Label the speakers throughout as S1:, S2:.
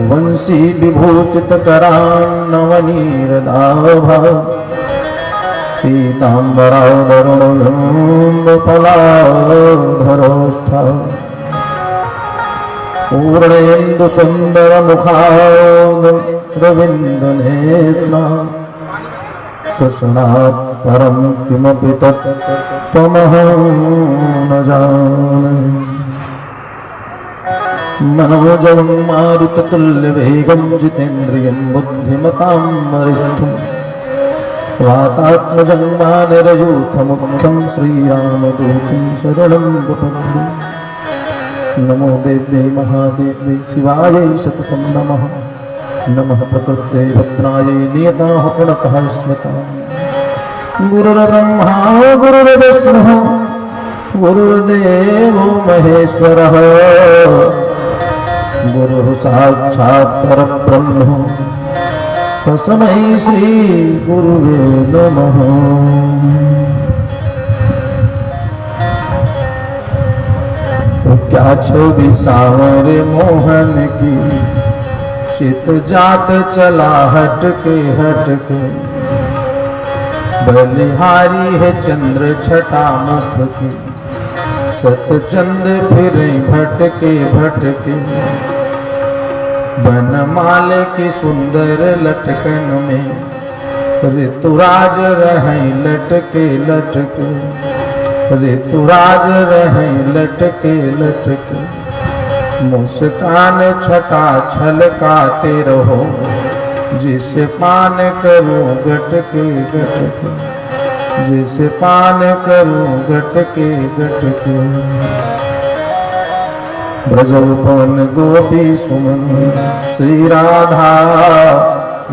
S1: वंशी विभूषित करान्नवनीरदाभा पीताम्बराधरोष्ठा पूर्णेन्दु सुंदर मुखारविन्दनेत्रा कृष्णात् परं किमपि तत्त्वमहं न जाने। मनोजवं मारुततुल्यवेगं जितेन्द्रियं बुद्धिमतां वरिष्ठं वातात्मजं वानरयूथमुख्यं श्रीरामदूतं शरणं प्रपद्ये। नमो देव्यै महादेव्यै शिवायै सततं नमः। नमः प्रकृते भद्रायै नियताः प्रणतः स्मृता। गुरुर्ब्रह्मा गुरुर्विष्णुः गुरुर्देवो महेश्वरः गुरुः साक्षात् परब्रह्म तस्मै श्री गुरुवे नमः। क्या छवि सांवरे मोहन की चित जात चला हटके हटके। बलिहारी है चंद्र छटा मुख की सतचंद फिरे भटके भटके। बनमाल की सुंदर लटकन में ऋतुराज रहे लटके लटके। ऋतुराज रहे लटके लटके। मुस्कान छटा छलकाते रहो जिसे पान करूं गटके गटके। जिसे पान करूं गटके गटके। ब्रजोपवन गोपी सुमन श्री राधा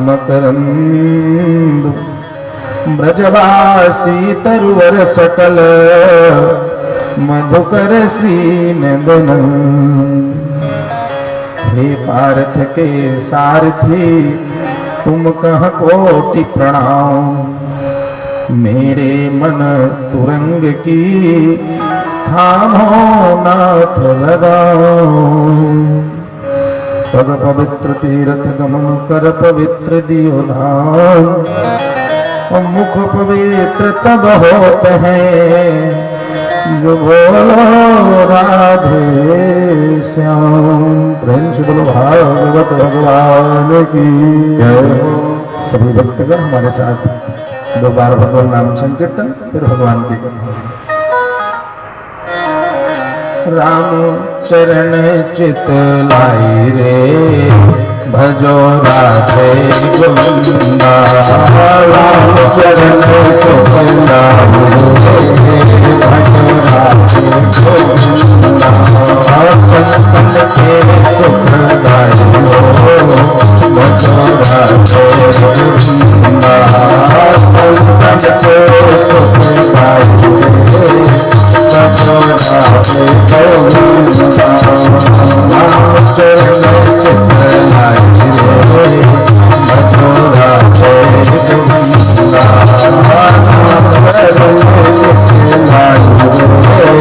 S1: मकरंद। ब्रजवासी तरुवर सकल मधुकर श्री नंदन। हे पार्थ के सारथी तुम कह कोटि प्रणाम। मेरे मन तुरंग की थामो नाथ लगाओ। पग पवित्र तीर्थ गमन कर पवित्र दियो धाम। मुख पवित्र तब होते हैं जो बोलो राधे श्याम। प्रेम से बोलो भागवत भगवान की जय। सभी भक्तगण हमारे साथ दो बार भगवान नाम संकीर्तन फिर भगवान की कथा। राम चरण चित लाई रे भजो राधे गोविंदा। राम चरण चित लाई रे भजो राधे गोविंदा। संतन के सुख गायो भजो राधे गोविंदा। संतन के सुख गायो भजो राधे गोविंदा। राम चरण चित लाई रे भजो राधे गोविंदा। राम चरण चित लाई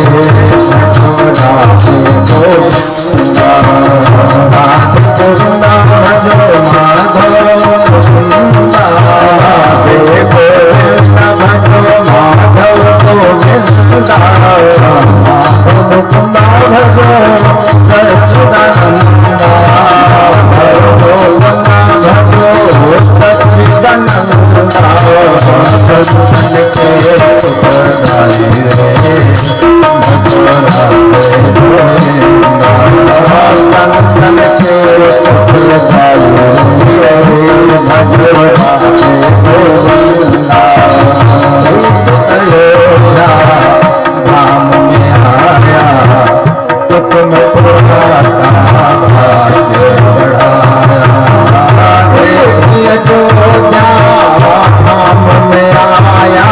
S1: रे भजो राधे गोविंदा। राधे गोविंदा भजो माधव गोविंदा। राधे गोविंदा भजो माधव गोविंदा। मुकुंदा भजो सच्चिदानंदा। भजो भजो सच्चिदानंदा। सत्संग के सुख गाई रे भजो राधे गोविंदा। संतन के सुख गाई रे भजो राधे गोविंदा। अयोध्या धाम में आया तुम पुराता भाग्य बढ़ाया। अयोध्या धाम में आया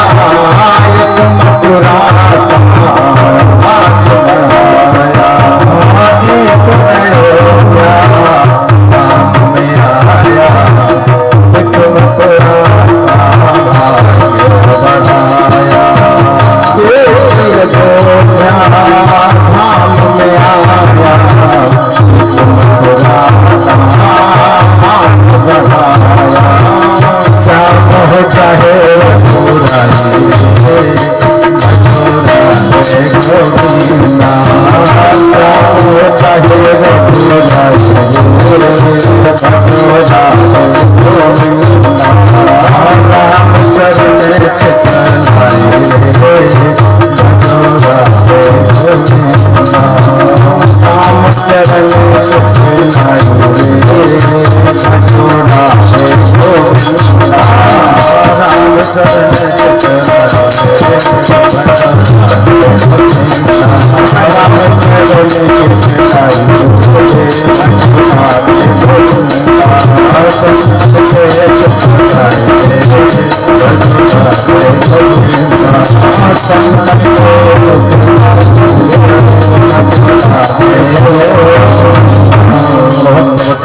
S1: तुम पुराता भाग्य बढ़ाया। अयोध्या धाम में आया तुम पुराता भाग्य बढ़ाया। अयोध्या धाम में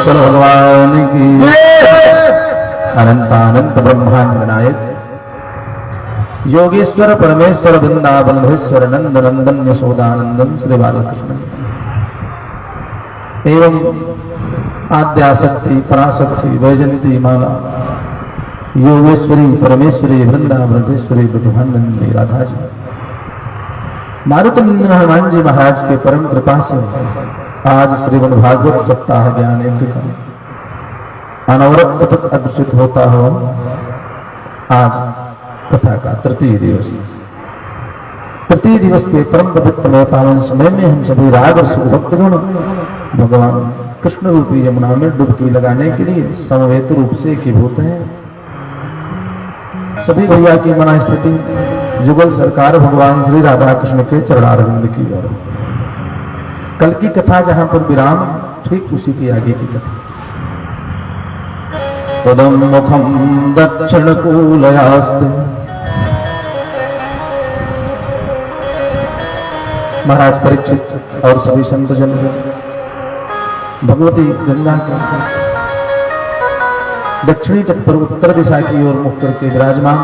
S1: भगवान की अनंतानंत ब्रह्मांड नायक योगेश्वर परमेश्वर वृंदावनेश्वर नंद नंदन यशोदानंदन श्री बालकृष्ण एवं आद्याशक्ति पराशक्ति वैजंती माला योगेश्वरी परमेश्वरी वृंदावनेश्वरी ब्रह्मानंदी राधा जी मारुतंद्र हनुमान जी महाराज के परम कृपा से आज श्रीमद् भागवत सप्ताह ज्ञान यज्ञ का अनवरत सतत अग्रसित होता हो आज कथा का तृतीय दिवस। तृतीय दिवस के परम पवित्र में पावन समय में हम सभी राग और सुभक्तगण भगवान कृष्ण रूपी यमुना में डुबकी लगाने के लिए समवेत रूप से एकीभूत हैं। सभी भैया की मना स्थिति युगल सरकार भगवान श्री राधा कृष्ण के चरणारविंद की ओर। कल की कथा जहां पर विराम ठीक उसी की आगे की कथा। पदम मुखम दक्षिण कूलयास्ते महाराज परीक्षित और सभी संत जन भगवती गंगा के दक्षिणी तट पर उत्तर दिशा की ओर मुख करके विराजमान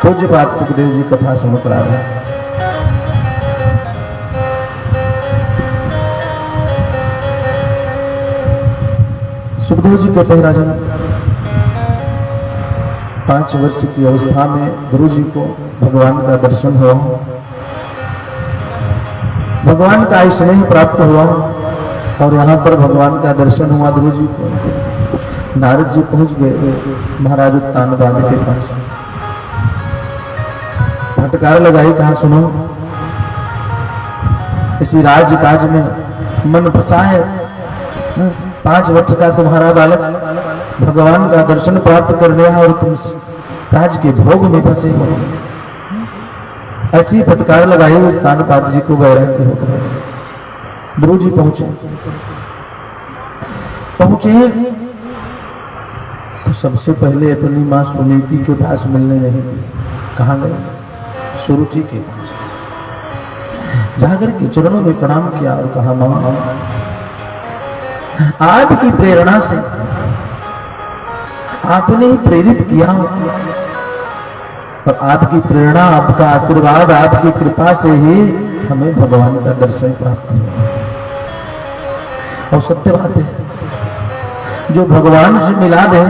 S1: पूज्यपाद सुखदेव जी कथा सुन करा रहे हैं। सुखदेव जी कहते हैं राजन 5 वर्ष की अवस्था में गुरु जी को भगवान का दर्शन हुआ, भगवान का स्नेह प्राप्त हुआ और यहाँ पर भगवान का दर्शन हुआ गुरु जी को। नारद जी पहुंच गए महाराज उत्तानपाद के पास, फटकार लगाई, कहा सुनो इसी राज्य काज में मन फंसा है, 5 वर्ष का तुम्हारा बालक भगवान का दर्शन प्राप्त कर लिया और तुम राज के भोग में फंसे हो। ऐसी फटकार लगाई उत्तानपाद जी को वैराग्य हो गया। गुरु जी पहुंचे तो सबसे पहले अपनी माँ सुनीति के पास मिलने नहीं गए। कहाँ गए? सुरुचि के पास जाकर के चरणों में प्रणाम किया और कहा माँ आपकी प्रेरणा से आपने प्रेरित किया और आपकी प्रेरणा आपका आशीर्वाद आपकी कृपा से ही हमें भगवान का दर्शन प्राप्त हुआ। और सत्य बात है जो भगवान से मिला दे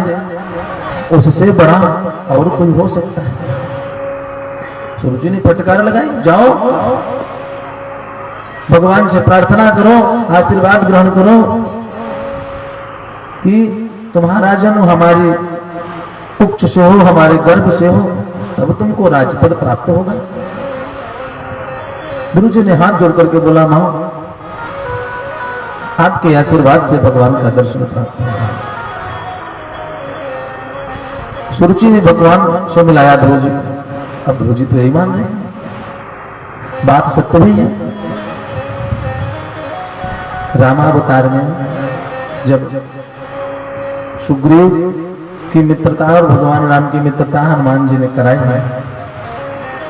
S1: उससे बड़ा और कोई हो सकता है। सुरुचि ने फटकार लगाई, जाओ भगवान से प्रार्थना करो, आशीर्वाद ग्रहण करो कि तुम्हारा जन्म हमारी उच्च से हो, हमारे गर्भ से हो, तब तुमको राजपद प्राप्त होगा। गुरु जी ने हाथ जोड़ करके बोला मां आपके आशीर्वाद से भगवान का दर्शन प्राप्त होगा। सुरुचि ने भगवान से मिलाया ध्रुव जी को। अब ध्रुव जी तो यही मान रहे, बात सत्य भी है। रामावतार में जब सुग्रीव की मित्रता और भगवान राम की मित्रता हनुमान जी ने कराई है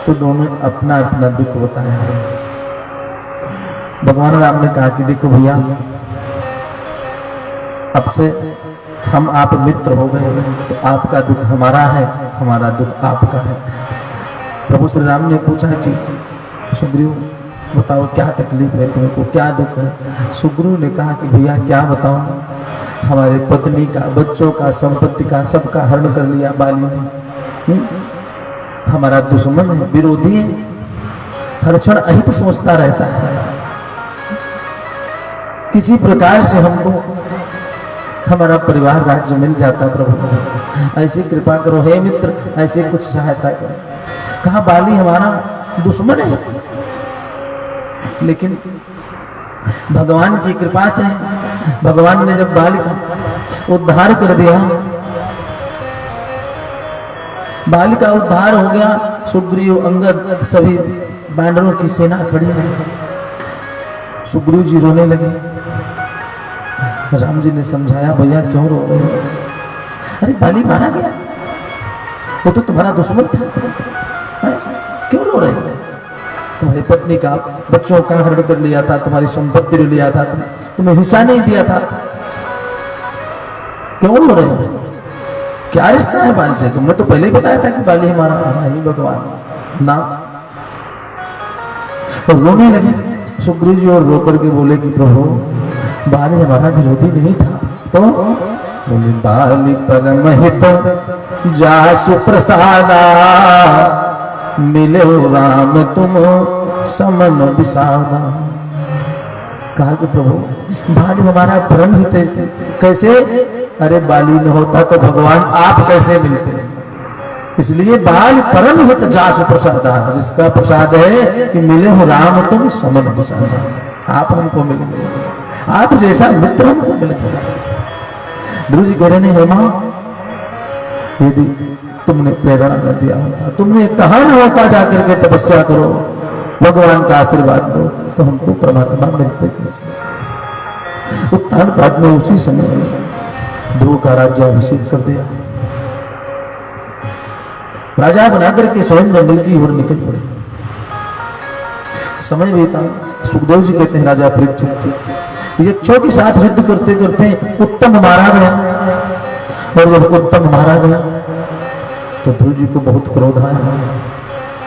S1: तो दोनों अपना अपना दुख बताया है। भगवान राम ने कहा कि देखो भैया अब से हम आप मित्र हो गए तो आपका दुख हमारा है, हमारा दुख आपका है। प्रभु श्री राम ने पूछा कि सुग्रीव बताओ क्या तकलीफ है तुमको, क्या दुख है? सुग्रीव ने कहा कि भैया क्या बताऊं, हमारे पत्नी का, बच्चों का, संपत्ति का सबका हरण कर लिया बाली ने। हमारा दुश्मन है, विरोधी है, हर क्षण अहित सोचता रहता है। किसी प्रकार से हमको हमारा परिवार राज्य मिल जाता प्रभु, ऐसी कृपा करो हे मित्र, ऐसे कुछ सहायता करो। कहा बाली हमारा दुश्मन है लेकिन भगवान की कृपा से भगवान ने जब बाली का उद्धार कर दिया, बाली का उद्धार हो गया, सुग्रीव अंगद सभी वानरों की सेना खड़ी है। सुग्रीव जी रोने लगे। राम जी ने समझाया, भैया क्यों रो रहे हो? अरे बाली मारा गया, वो तो तुम्हारा दुश्मन था, क्यों रो रहे हो? तुम्हारी पत्नी का बच्चों का हरण कर लिया था, तुम्हारी संपत्ति ले लिया था, तुम्हें हिस्सा नहीं दिया था, क्यों रो रहे हो? क्या रिश्ता है बाल से? तुमने तो पहले ही बताया था कि बाली हमारा नहीं भगवान ना। तो रोने लगे सुग्रीव जी और रोकर के बोले कि प्रभु बाली हमारा विरोधी नहीं था। तो बोले बाली परम हित जासु प्रसादा, मिले राम तुम समन विषादा। कहा कि प्रभु बाली हमारा परम हित है। कैसे? अरे बाली न होता तो भगवान आप कैसे मिलते? इसलिए बाल परम हित जासु प्रसादा, जिसका प्रसाद है कि मिले हो राम तुम समन विषादा। आप हमको मिल गए, आप जैसा मित्र हमको मिल गया। ध्रुव जी कह रहे हैं, मां यदि तुमने प्रेरणा कर दिया होता, तुमने कहा न होता जाकर के तपस्या करो, भगवान का आशीर्वाद दो, तो हमको परमात्मा मिलते कैसे? उत्थान बाद में उसी समय ध्रुव का राज्याभिषेक कर दिया। राजा बनाकर के स्वयं जंगल की ओर निकल पड़े। समय बीता। सुखदेव जी कहते हैं, राजा परीक्षित यक्षों के साथ युद्ध करते करते उत्तम मारा गया, और जब उत्तम मारा गया तो ध्रुव जी को बहुत क्रोध आया।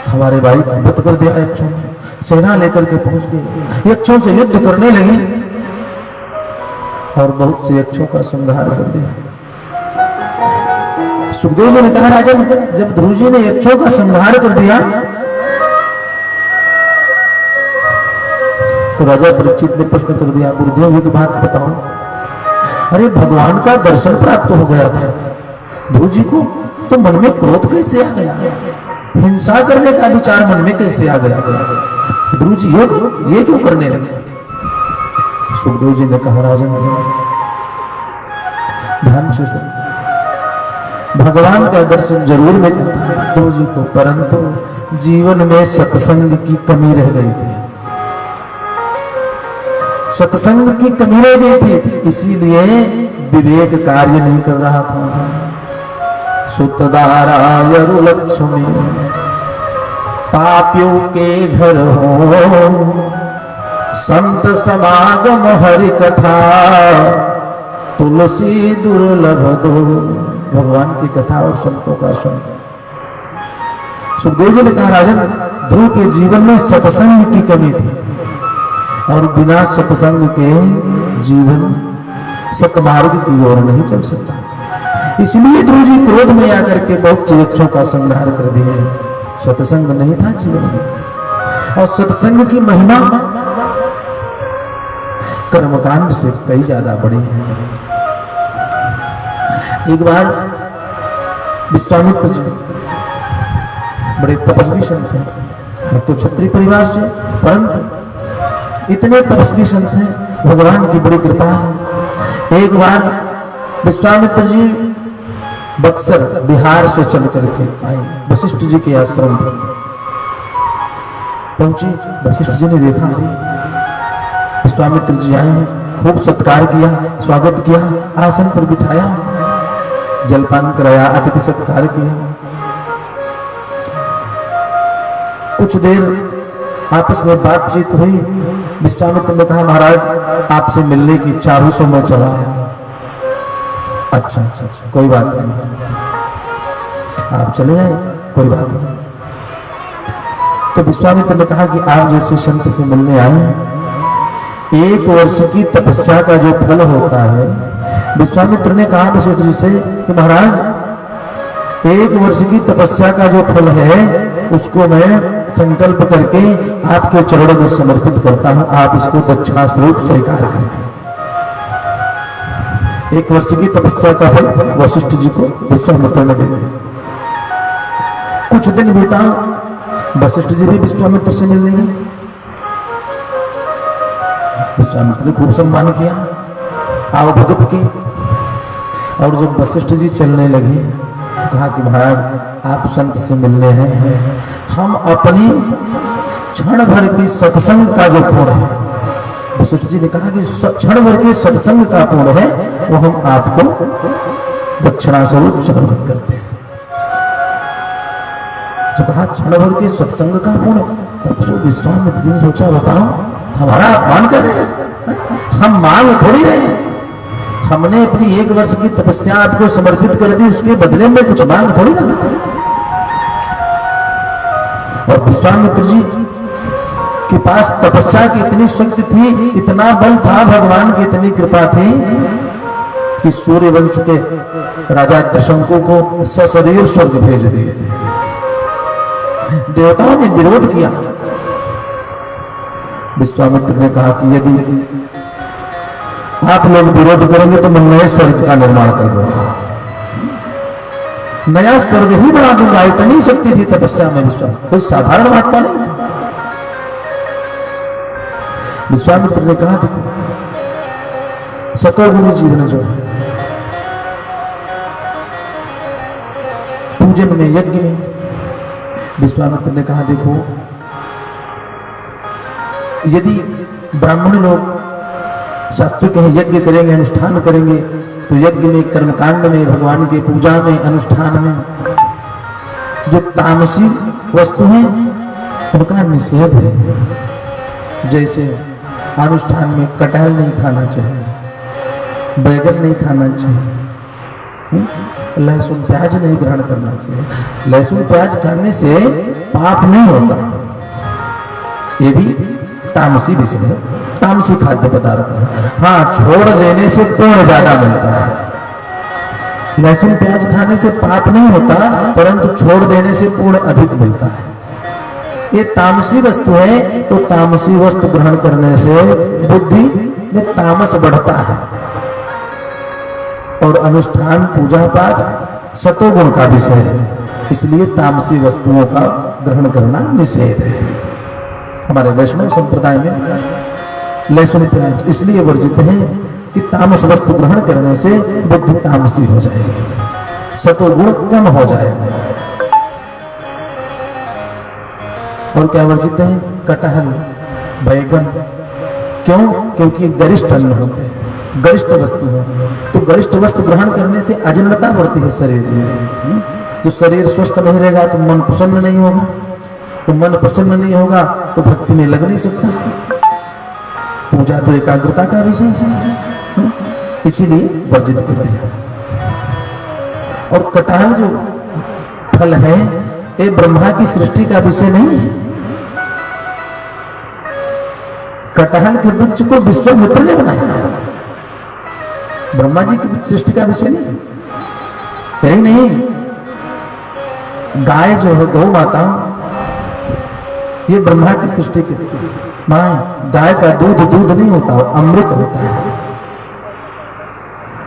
S1: हमारे भाई को वध कर दिया यक्षों ने। सेना लेकर के पहुंच गए, यक्षों से युद्ध करने लगे और बहुत से यक्षों का संहार कर दिया। सुखदेव जी ने कहा, राजा जब ध्रुव जी ने यक्षों का संहार कर दिया तो राजा परीक्षित ने प्रश्न कर दिया, गुरुदेव जी की बात बताओ। अरे भगवान का दर्शन प्राप्त हो गया था ध्रुव जी को, तो मन में क्रोध कैसे आ गया? हिंसा करने का विचार मन में कैसे आ गया? ध्रुव जी ये क्यों करने लगे? सुखदेव जी ने कहा, राजन ध्यान से सुन, भगवान का दर्शन जरूर मिला था ध्रुव जी को, परंतु जीवन में सत्संग की कमी रह गई थी। सत्संग की कमी रह गई थी, इसीलिए विवेक कार्य नहीं कर रहा था। सुतदारायरु लक्ष्मी पापियों के घर हो, संत समागम हरि कथा तुलसी दुर्लभ दो। भगवान की कथा और संतों का सुन। सुखदेव जी ने कहा, राजन ध्रुव के जीवन में सत्संग की कमी थी, और बिना सत्संग के जीवन सतमार्ग की ओर नहीं चल सकता। इसलिए ध्रुव जी क्रोध में आकर के बहुत यक्षों का संहार कर दिए। सत्संग नहीं था जीवन में, और सत्संग की महिमा कर्मकांड से कई ज्यादा बड़ी है। एक बार विश्वामित्र जी बड़े तपस्वी संत हैं, तो क्षत्रिय परिवार से, परंतु इतने तपस्वी संत हैं, भगवान की बड़ी कृपा है। एक बार विश्वामित्र जी बक्सर बिहार से चल करके आए, वशिष्ठ जी के आश्रम पर पहुंचे। वशिष्ठ जी ने देखा, विश्वामित्र जी आए हैं, खूब सत्कार किया, स्वागत किया, आसन पर बिठाया, जलपान कराया, अतिथि सत्कार किया। कुछ देर आपस में बातचीत हुई। विश्वामित्र ने कहा, महाराज आपसे मिलने की इच्छा हुई, सो मैं चला आया। अच्छा, कोई बात नहीं, आप चले आए, कोई बात नहीं। तो विश्वामित्र ने कहा कि आप जैसे संत से मिलने आए, 1 वर्ष की तपस्या का जो फल होता है, विश्वामित्र ने कहा वशिष्ठ जी से कि महाराज 1 वर्ष की तपस्या का जो फल है उसको मैं संकल्प करके आपके चरणों में समर्पित करता हूं, आप इसको दक्षिणा स्वरूप स्वीकार करें। 1 वर्ष की तपस्या का फल वशिष्ठ जी को विश्वामित्र ने दे दिया। कुछ दिन बीता, वशिष्ठ जी भी विश्वामित्र से मिलने गए। विश्वामित्र ने खूब सम्मान किया, आओ भगत की। और जब वशिष्ठ जी चलने लगे तो कहा कि महाराज आप संत से मिलने हैं, हम अपनी क्षण भर की सत्संग का जो पुण्य है, वशिष्ठ जी ने कहा कि क्षण भर के सत्संग का पुण्य है वो हम आपको दक्षिणा स्वरूप समर्पित करते हैं। तो कहा क्षण भर के सत्संग का पुण्य। तब तो विश्वामित्र जी ने सोचा बताओ हमारा अपमान कर रहे हैं, हम मांग थोड़ी रहे हैं, हमने अपनी 1 वर्ष की तपस्या आपको समर्पित कर दी, उसके बदले में कुछ मांग थोड़ी ना। और विश्वामित्र जी के पास तपस्या की इतनी शक्ति थी, इतना बल था, भगवान की इतनी कृपा थी कि सूर्य वंश के राजा त्रिशंकु को सशरीर स्वर्ग भेज दिए थे। देवताओं ने विरोध किया। विश्वामित्र ने कहा कि यदि आप लोग विरोध करेंगे तो मैं नए स्वर्ग का निर्माण कर दूंगा, नया स्वर्ग ही बना दूंगा। इतनी शक्ति थी तपस्या में विश्वामित्र, कोई साधारण बात तो नहीं। विश्वामित्र ने कहा देखो सतोगुणी जीवन जो है, पूजन में यज्ञ में, विश्वामित्र ने कहा देखो यदि ब्राह्मण लोग सात्विक यज्ञ करेंगे, अनुष्ठान करेंगे, तो यज्ञ में, कर्मकांड में, भगवान की पूजा में, अनुष्ठान में जो तामसी वस्तु है उनका निषेध है। जैसे अनुष्ठान में कटहल नहीं खाना चाहिए, बैगन नहीं खाना चाहिए, लहसुन प्याज नहीं ग्रहण करना चाहिए। लहसुन प्याज खाने से पाप नहीं होता, ये भी तामसी विषय है, तामसी खाद्य पदार्थ है। हाँ, छोड़ देने से पुण्य ज्यादा मिलता है। लहसुन प्याज खाने से पाप नहीं होता, परंतु छोड़ देने से पुण्य अधिक मिलता है। ये तामसी वस्तु है, तो तामसी वस्तु ग्रहण करने से बुद्धि में तामस बढ़ता है। और अनुष्ठान पूजा पाठ सतोगुण का विषय है, इसलिए तामसी वस्तुओं का ग्रहण करना निषेध है। हमारे वैष्णव संप्रदाय में लहसुन प्याज इसलिए वर्जित है कि तामस वस्तु ग्रहण करने से बुद्धि तामसी हो जाएगी, सतोगुण कम हो जाएगा। और क्या वर्जित है? कटहल, बैगन। क्यों? क्योंकि गरिष्ठ अन्न होते हैं, गरिष्ठ वस्तु है। तो गरिष्ठ वस्तु ग्रहण करने से अजीर्णता बढ़ती है शरीर में। जो शरीर स्वस्थ नहीं रहेगा तो मन प्रसन्न नहीं होगा, तो मन प्रसन्न नहीं होगा तो भक्ति में लग नहीं सकता। पूजा तो एकाग्रता का विषय है, इसीलिए वर्जित करते हैं। और कटहल जो फल है ये ब्रह्मा की सृष्टि का विषय नहीं है। कटहल के वृक्ष को विश्वामित्र ने बनाया, ब्रह्मा जी की सृष्टि का विषय नहीं। यही नहीं, गाय जो है, गौ माता, ये ब्रह्मा की सृष्टि की मां। गाय का दूध दूध नहीं होता, अमृत होता है।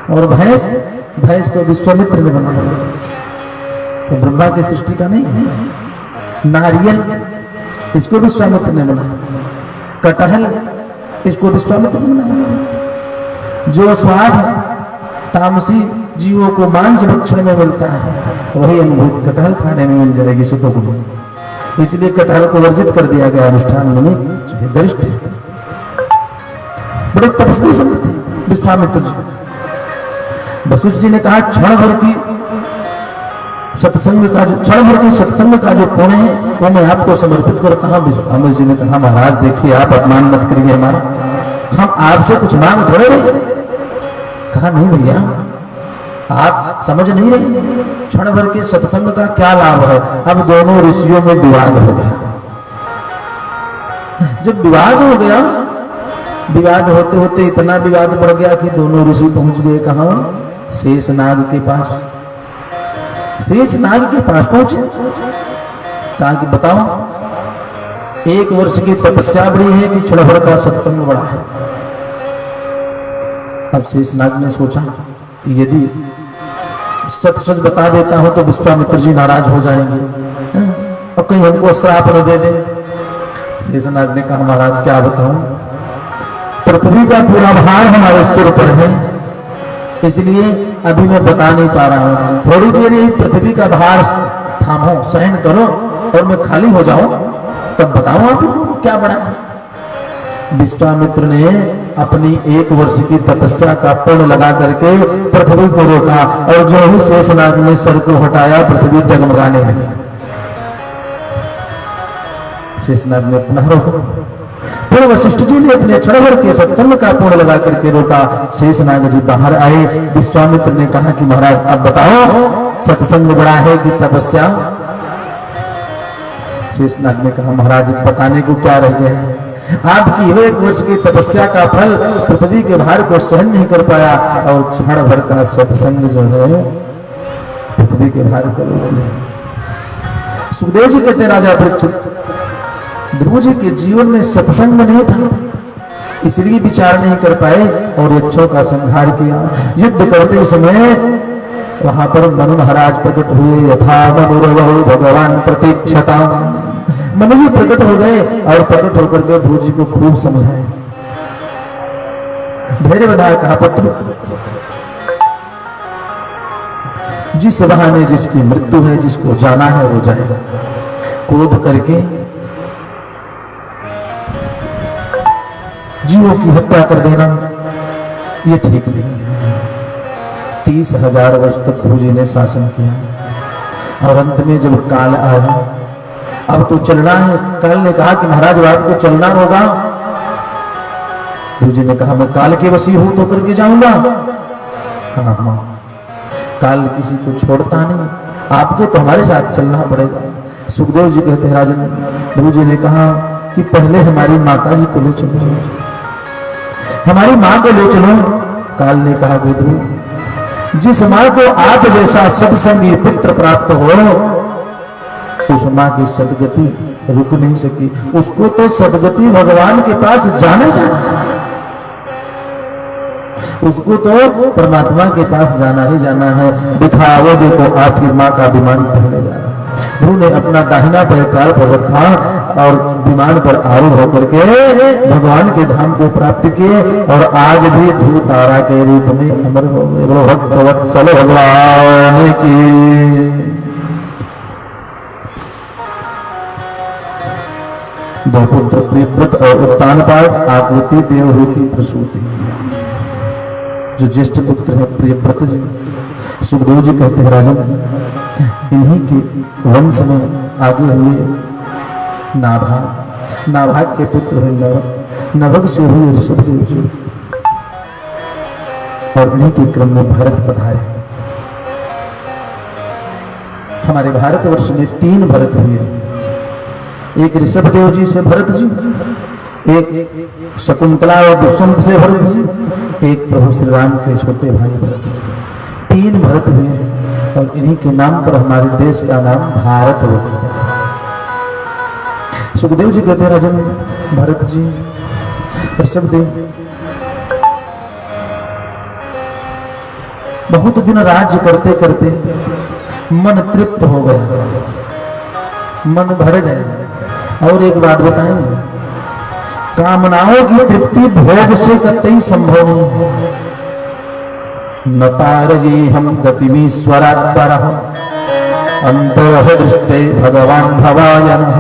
S1: और भैंस को विश्वामित्र ने बनाया, तो ब्रह्मा की सृष्टि का नहीं है। नारियल, इसको विश्वामित्र ने बनाया। कटहल, इसको विश्वामित्र ने बनाया। जो स्वाद तामसी जीवों को मांस भक्षण में मिलता है, वही अनुभूति कटहल खाने में मिल जाएगी सतोगुण। इसलिए कटहल को वर्जित कर दिया गया अनुष्ठान में। गरिष्ठ बड़े तपस्वी संत थे विश्वामित्र जी। वशिष्ठ जी ने कहा क्षण भर की सत्संग का, जो क्षण भर की सत्संग का जो पुण्य है वो मैं आपको समर्पित करता हूं। विश्वामित्र जी ने कहा महाराज देखिए, आप अपमान मत करिए हमारा, हम आपसे कुछ मांग थोड़े रहे। कहा नहीं भैया, आप समझ नहीं रहे, क्षण भर के सत्संग का क्या लाभ है। अब दोनों ऋषियों में विवाद हो गया। जब विवाद हो गया, विवाद होते होते इतना विवाद बढ़ गया कि दोनों ऋषि पहुंच गए कहां? शेषनाग के पास। शेषनाग के पास पहुंचे, कहा कि बताओ, 1 वर्ष की तपस्या बड़ी है कि क्षण भर का सत्संग बड़ा है। अब शेषनाग ने सोचा कि यदि सच सच बता देता हूं तो विश्वामित्र जी नाराज हो जाएंगे और कहीं हमको श्राप न दे दे। शेषनाग ने कहा महाराज क्या बताऊं, पृथ्वी का पूरा भार हमारे सिर पर है, इसलिए अभी मैं बता नहीं पा रहा हूं। थोड़ी देर ही पृथ्वी का भार थामो, सहन करो और मैं खाली हो जाऊं, तब बताऊं आप लोगों को क्या बड़ा है। विश्वामित्र ने अपनी 1 वर्ष की तपस्या का पुण्य लगा करके पृथ्वी को रोका, और जो ही शेषनाग ने सर को हटाया पृथ्वी डगमगाने लगी। शेषनाग ने पुनः रोका, फिर वशिष्ठ जी ने अपने क्षण भर के सत्संग का पुण्य लगा करके रोका। शेषनाग जी बाहर आए। विश्वामित्र ने कहा कि महाराज अब बताओ, सत्संग बड़ा है कि तपस्या? शेषनाग ने कहा महाराज बताने को क्या रह गया है, आपकी 1 वर्ष की तपस्या का फल पृथ्वी के भार को सहन नहीं कर पाया, और क्षण भर का सत्संग जो है पृथ्वी के भार को रोक ले। सुखदेव जी कहते राजा परीक्षित, ध्रुव जी के जीवन में सत्संग नहीं था, इसलिए विचार नहीं कर पाए और यक्षों का संहार किया। युद्ध करते समय वहां पर मनु महाराज प्रकट हुए। यथा मनुरवो भगवान प्रतीक्षता, मनु जी प्रकट हो गए और प्रकट होकर के ध्रुव जी को खूब समझाए। धैर्य बधाया, कहा पुत्र, जिस बहाने जिसकी मृत्यु है, जिसको जाना है वो जाएगा। क्रोध करके जीवों की हत्या कर देना ये ठीक नहीं है। 30,000 वर्ष तक ध्रुव जी ने शासन किया, और अंत में जब काल आया, अब तो चलना है। काल ने कहा कि महाराज आपको चलना होगा। ध्रुव जी ने कहा मैं काल के वशी हूं तो करके जाऊंगा। हाँ हाँ, काल किसी को छोड़ता नहीं, आपको तो हमारे साथ चलना पड़ेगा। सुखदेव जी कहते हैं राजन, ध्रुव जी ने कहा कि पहले हमारी माता जी को ले चलो, हमारी माँ को ले चलो। काल ने कहा ध्रुव, जिस माँ को आप जैसा सत्संगी पुत्र प्राप्त हो, उस माँ की सदगति रुक नहीं सकी। उसको तो सदगति भगवान के पास जाना है, उसको तो परमात्मा के पास जाना ही जाना है। दिखाओ देखो आपकी माँ का विमान पहले जा रहा है। ध्रुव ने अपना दाहिना पैर काल पर रखा और विमान पर आरूढ़ होकर के भगवान के धाम को प्राप्त किए, और आज भी ध्रुव तारा के रूप में अमर हो गए। भक्तवत्सल भगवान की। दो पुत्र प्रियव्रत और उत्तानपाद, आकृति देवहूति प्रसूति। जो ज्येष्ठ पुत्र है प्रियव्रत जी, सुखदेव जी कहते हैं राजन, इन्हीं के वंश में आगे हुए नाभाग, नाभाग के पुत्र है नभग, नभग से हुए ऋषभदेव जी, और इन्हीं के क्रम में भरत पधारे। हमारे भारतवर्ष में 3 भरत हुए, एक ऋषभदेव जी से भरत जी, एक शकुंतला और दुष्यंत से भरत जी, एक प्रभु श्री राम के छोटे भाई भरत जी। 3 भरत हुए हैं, और इन्हीं के नाम पर हमारे देश का नाम भारतवर्ष है। सुखदेव जी कहते हैं राजन, भरत जी, ऋषभदेव बहुत दिन राज्य करते करते मन तृप्त हो गया, मन भर गया। और एक बात बताएं, कामनाओं की तृप्ति भोग से कतई संभव नहीं है। न पारये हम गतिमीश्वरात् परः अंतरः दृष्टे भगवान भवायनः।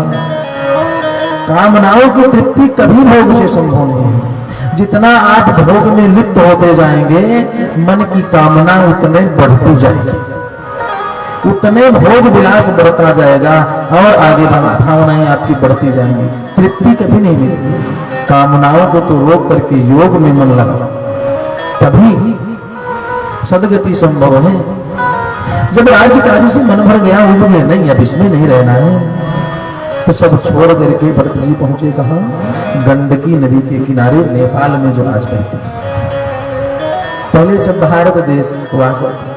S1: कामनाओं की तृप्ति कभी भोग से संभव नहीं है। जितना आप भोग में लिप्त होते जाएंगे, मन की कामना उतने बढ़ती जाएगी, उतने भोग विलास बढ़ता जाएगा, और आगे भावनाएं आपकी बढ़ती जाएंगी, तृप्ति कभी नहीं मिलेगी। कामनाओं को तो रोक करके योग में मन लगा, तभी सदगति संभव है। जब राज्य कार्य से मन भर गया, उब गया, नहीं अब इसमें नहीं रहना है, तो सब छोड़ करके भरत जी पहुंचे कहा, गंडकी नदी के किनारे नेपाल में जो आज बहती है। पहले सब भारत देश हुआ करता,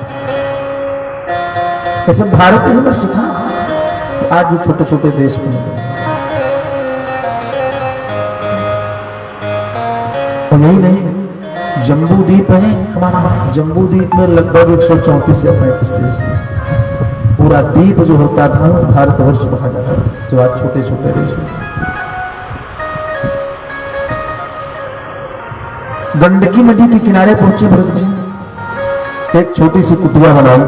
S1: ये सब भारत ही वर्ष था, आज भी छोटे छोटे देश बन गए। और यही नहीं, जम्बू द्वीप है हमारा, जम्बू द्वीप में लगभग 134 या 35 देश है। पूरा द्वीप जो होता था भारतवर्ष कहा जाता है, जो आज छोटे छोटे देश हैं। गंडकी नदी के किनारे पहुंचे भरत जी, एक छोटी सी कुटिया बनाई।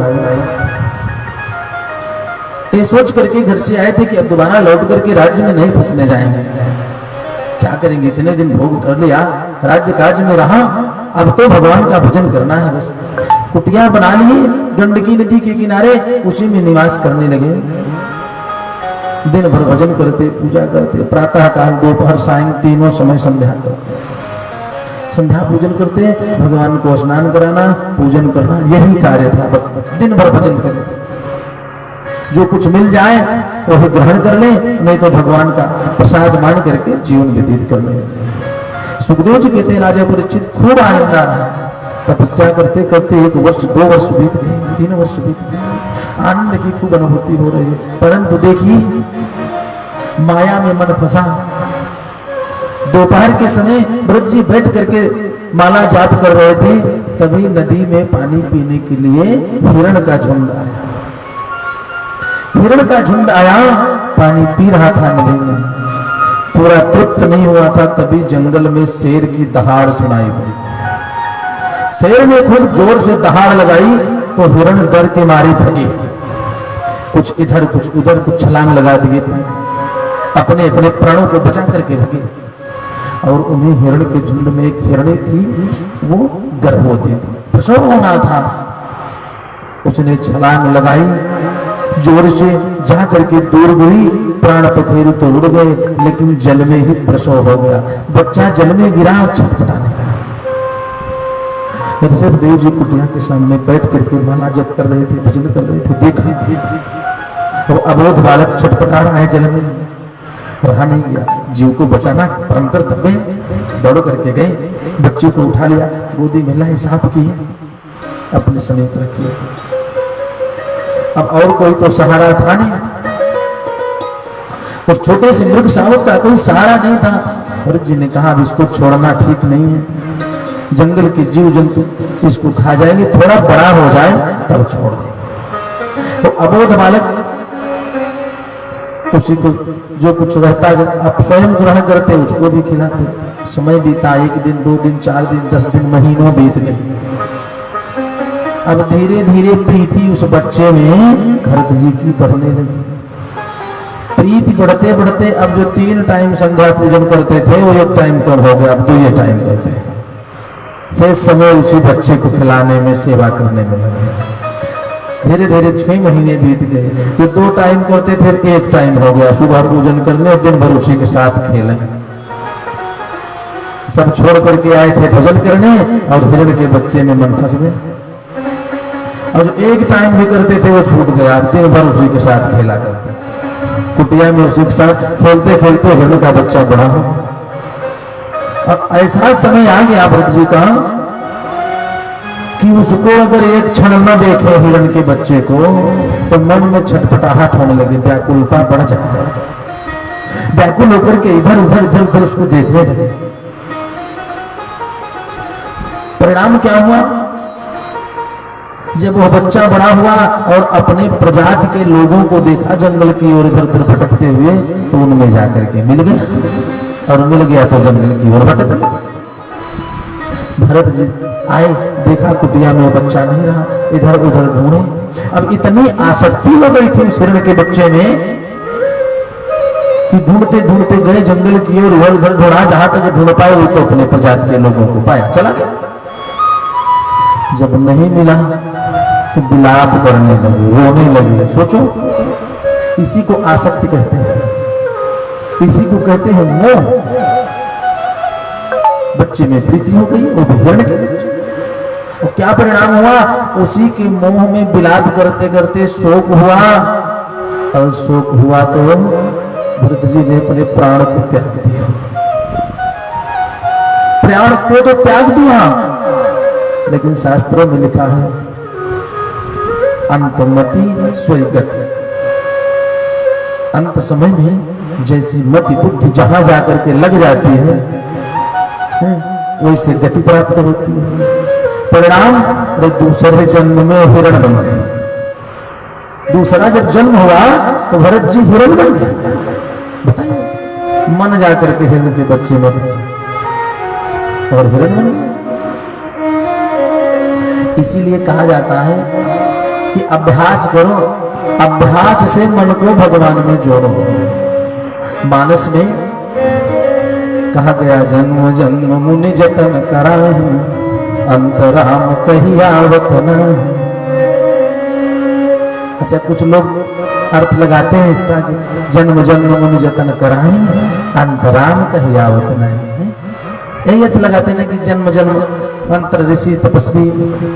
S1: ये सोच करके घर से आए थे कि अब दोबारा लौट करके राज्य में नहीं फंसने जाएंगे। क्या करेंगे, इतने दिन भोग कर लिया, राज्य काज में रहा, अब तो भगवान का भजन करना है बस। कुटिया बना लिए गंडकी नदी के किनारे, उसी में निवास करने लगे। दिन भर भजन करते, पूजा करते, प्रातः काल, दोपहर, सायं तीनों समय संध्या करते। संध्या पूजन करते, भगवान को स्नान कराना, पूजन करना, यही कार्य था बस। दिन भर भजन करते, जो कुछ मिल जाए वही ग्रहण कर ले, नहीं तो भगवान का प्रसाद मान करके जीवन व्यतीत कर ले। सुखदेव जी कहते हैं राजा परीक्षित खूब आनंद आ रहा है। तपस्या करते करते 1 वर्ष 2 वर्ष बीत गए, 3 वर्ष बीत गए, आनंद की खूब अनुभूति हो रही है। परंतु देखिए माया में मन फंसा। दोपहर के समय व्रत जी बैठ करके माला जाप कर रहे थे, तभी नदी में पानी पीने के लिए हिरण का झुंड आया। हिरण का झुंड आया, पानी पी रहा था नदी में, पूरा तृप्त नहीं हुआ था, तभी जंगल में शेर की दहाड़ सुनाई पड़ी। शेर ने खूब जोर से दहाड़ लगाई तो हिरण डर के मारे भगे, कुछ इधर कुछ उधर, कुछ छलांग लगा दिए, अपने अपने प्राणों को बचा करके भगे। और उन्हीं हिरण के झुंड में एक हिरणी थी, वो गर्भवती थी, प्रसव होना था। उसने छलांग लगाई, जोर से जा करके दूर गई, प्राण पखेरु तो उड़ गए, लेकिन जल में ही प्रसव हो गया। बच्चा जल में गिरा और छटपटाने लगा। ऋषभ देव जी कुटिया के सामने बैठ करके माला जप कर रहे थे, भजन कर रहे थे, देखा तो अबोध बालक छटपटा रहा है जल में, रहा नहीं गया, जीव को बचाना परम कर्तव्य। दौड़ करके गए, बच्चे को उठा लिया, गोदी में लाए, साफ किए, अपने समीप रखिए। अब और कोई तो सहारा था नहीं, उस छोटे से मृग शावक का कोई सहारा नहीं था। भरत जी ने कहा अब इसको छोड़ना ठीक नहीं है, जंगल के जीव जंतु इसको खा जाएंगे, थोड़ा बड़ा हो जाए तब छोड़ दें। तो अबोध बालक उसी को जो कुछ रहता है आप स्वयं ग्रहण करते, उसको भी खिलाते। समय बीता, 1 दिन 2 दिन 4 दिन 10 दिन महीनों बीत गए। अब धीरे धीरे प्रीति उस बच्चे में भरत जी की बढ़ने लगी। प्रीति बढ़ते बढ़ते अब जो 3 टाइम संध्या पूजन करते थे वो 1 टाइम कम हो गया, अब 2 टाइम करते हैं। शेष समय उसी बच्चे को खिलाने में, सेवा करने में लगे। धीरे धीरे 6 महीने बीत गए, जो 2 टाइम करते थे 1 टाइम हो गया, सुबह पूजन करने, दिन भर उसी के साथ खेलें। सब छोड़ करके आए थे भजन करने और हिरण के बच्चे में मन फंस गए। और जो 1 टाइम भी करते थे वो छूट गया, दिन भर उसी के साथ खेला करते, कुटिया में उसी के साथ खेलते खेलते हिरण का बच्चा बड़ा हो। अब ऐसा समय आ गया भरत जी का कि उसको अगर 1 क्षण न देखे हिरण के बच्चे को तो मन में छटपटाहट होने लगी, व्याकुलता बढ़ जाए, व्याकुल होकर के इधर उधर इधर उधर उसको देखने लगे। परिणाम क्या हुआ, जब वह बच्चा बड़ा हुआ और अपने प्रजाति के लोगों को देखा जंगल की ओर इधर उधर भटकते हुए, तो उनमें जाकर के मिल गया, और मिल गया तो जंगल की ओर भटक गया। भरत जी आए, देखा कुटिया में बच्चा नहीं रहा, इधर उधर ढूंढे। अब इतनी आसक्ति हो गई थी उस हिरण के बच्चे में कि ढूंढते ढूंढते गए जंगल की ओर, इधर उधर ढूंढा, जहां तक ढूंढ पाए वो तो अपने प्रजाति के लोगों को पाया, चला गया। जब नहीं मिला तो विलाप करने लगे, रोने लगे। सोचो, इसी को आसक्ति कहते हैं, इसी को कहते हैं मोह। बच्चे में प्रीति हो गई, वो भी हिरण के बच्चे। और क्या परिणाम हुआ, उसी के मोह में विलाप करते करते शोक हुआ, और शोक हुआ तो भरत जी ने अपने प्राण को त्याग दिया। प्राण को तो त्याग दिया, लेकिन शास्त्रों में लिखा है अंतमति स्वगति। अंत समय में जैसी मति बुद्धि जहां जाकर के लग जाती है वैसे गति प्राप्त होती है। परिणाम, दूसरे जन्म में हिरण बन गए। दूसरा जब जन्म हुआ तो भरत जी हिरण बन गए। बताइए, मन जाकर के हिरण के बच्चे में और हिरण बन गए। इसीलिए कहा जाता है कि अभ्यास करो, अभ्यास से मन को भगवान में जोड़ो। मानस में कहा गया जन्म जन्म मुनि जतन कराहि, अंतराम कही आवत नहीं। अच्छा, कुछ लोग अर्थ लगाते हैं इसका, जन्म जन्म मुनि जतन कराहि, अंतराम कही आवत नहीं। यही अर्थ लगाते हैं कि जन्म जन्म मंत्र ऋषि तपस्वी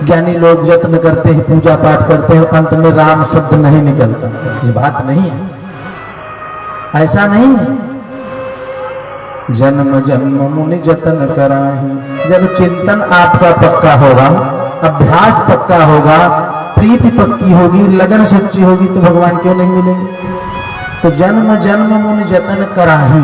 S1: ज्ञानी लोग यत्न करते हैं, पूजा पाठ करते हैं, अंत में राम शब्द नहीं निकलता। ये बात नहीं है, ऐसा नहीं है। जन्म जन्म मुनि जतन कराहि, जब चिंतन आपका पक्का होगा, अभ्यास पक्का होगा, प्रीति पक्की होगी, लगन सच्ची होगी, तो भगवान क्यों नहीं मिलेंगे। तो जन्म जन्म मुनि जतन कराहि,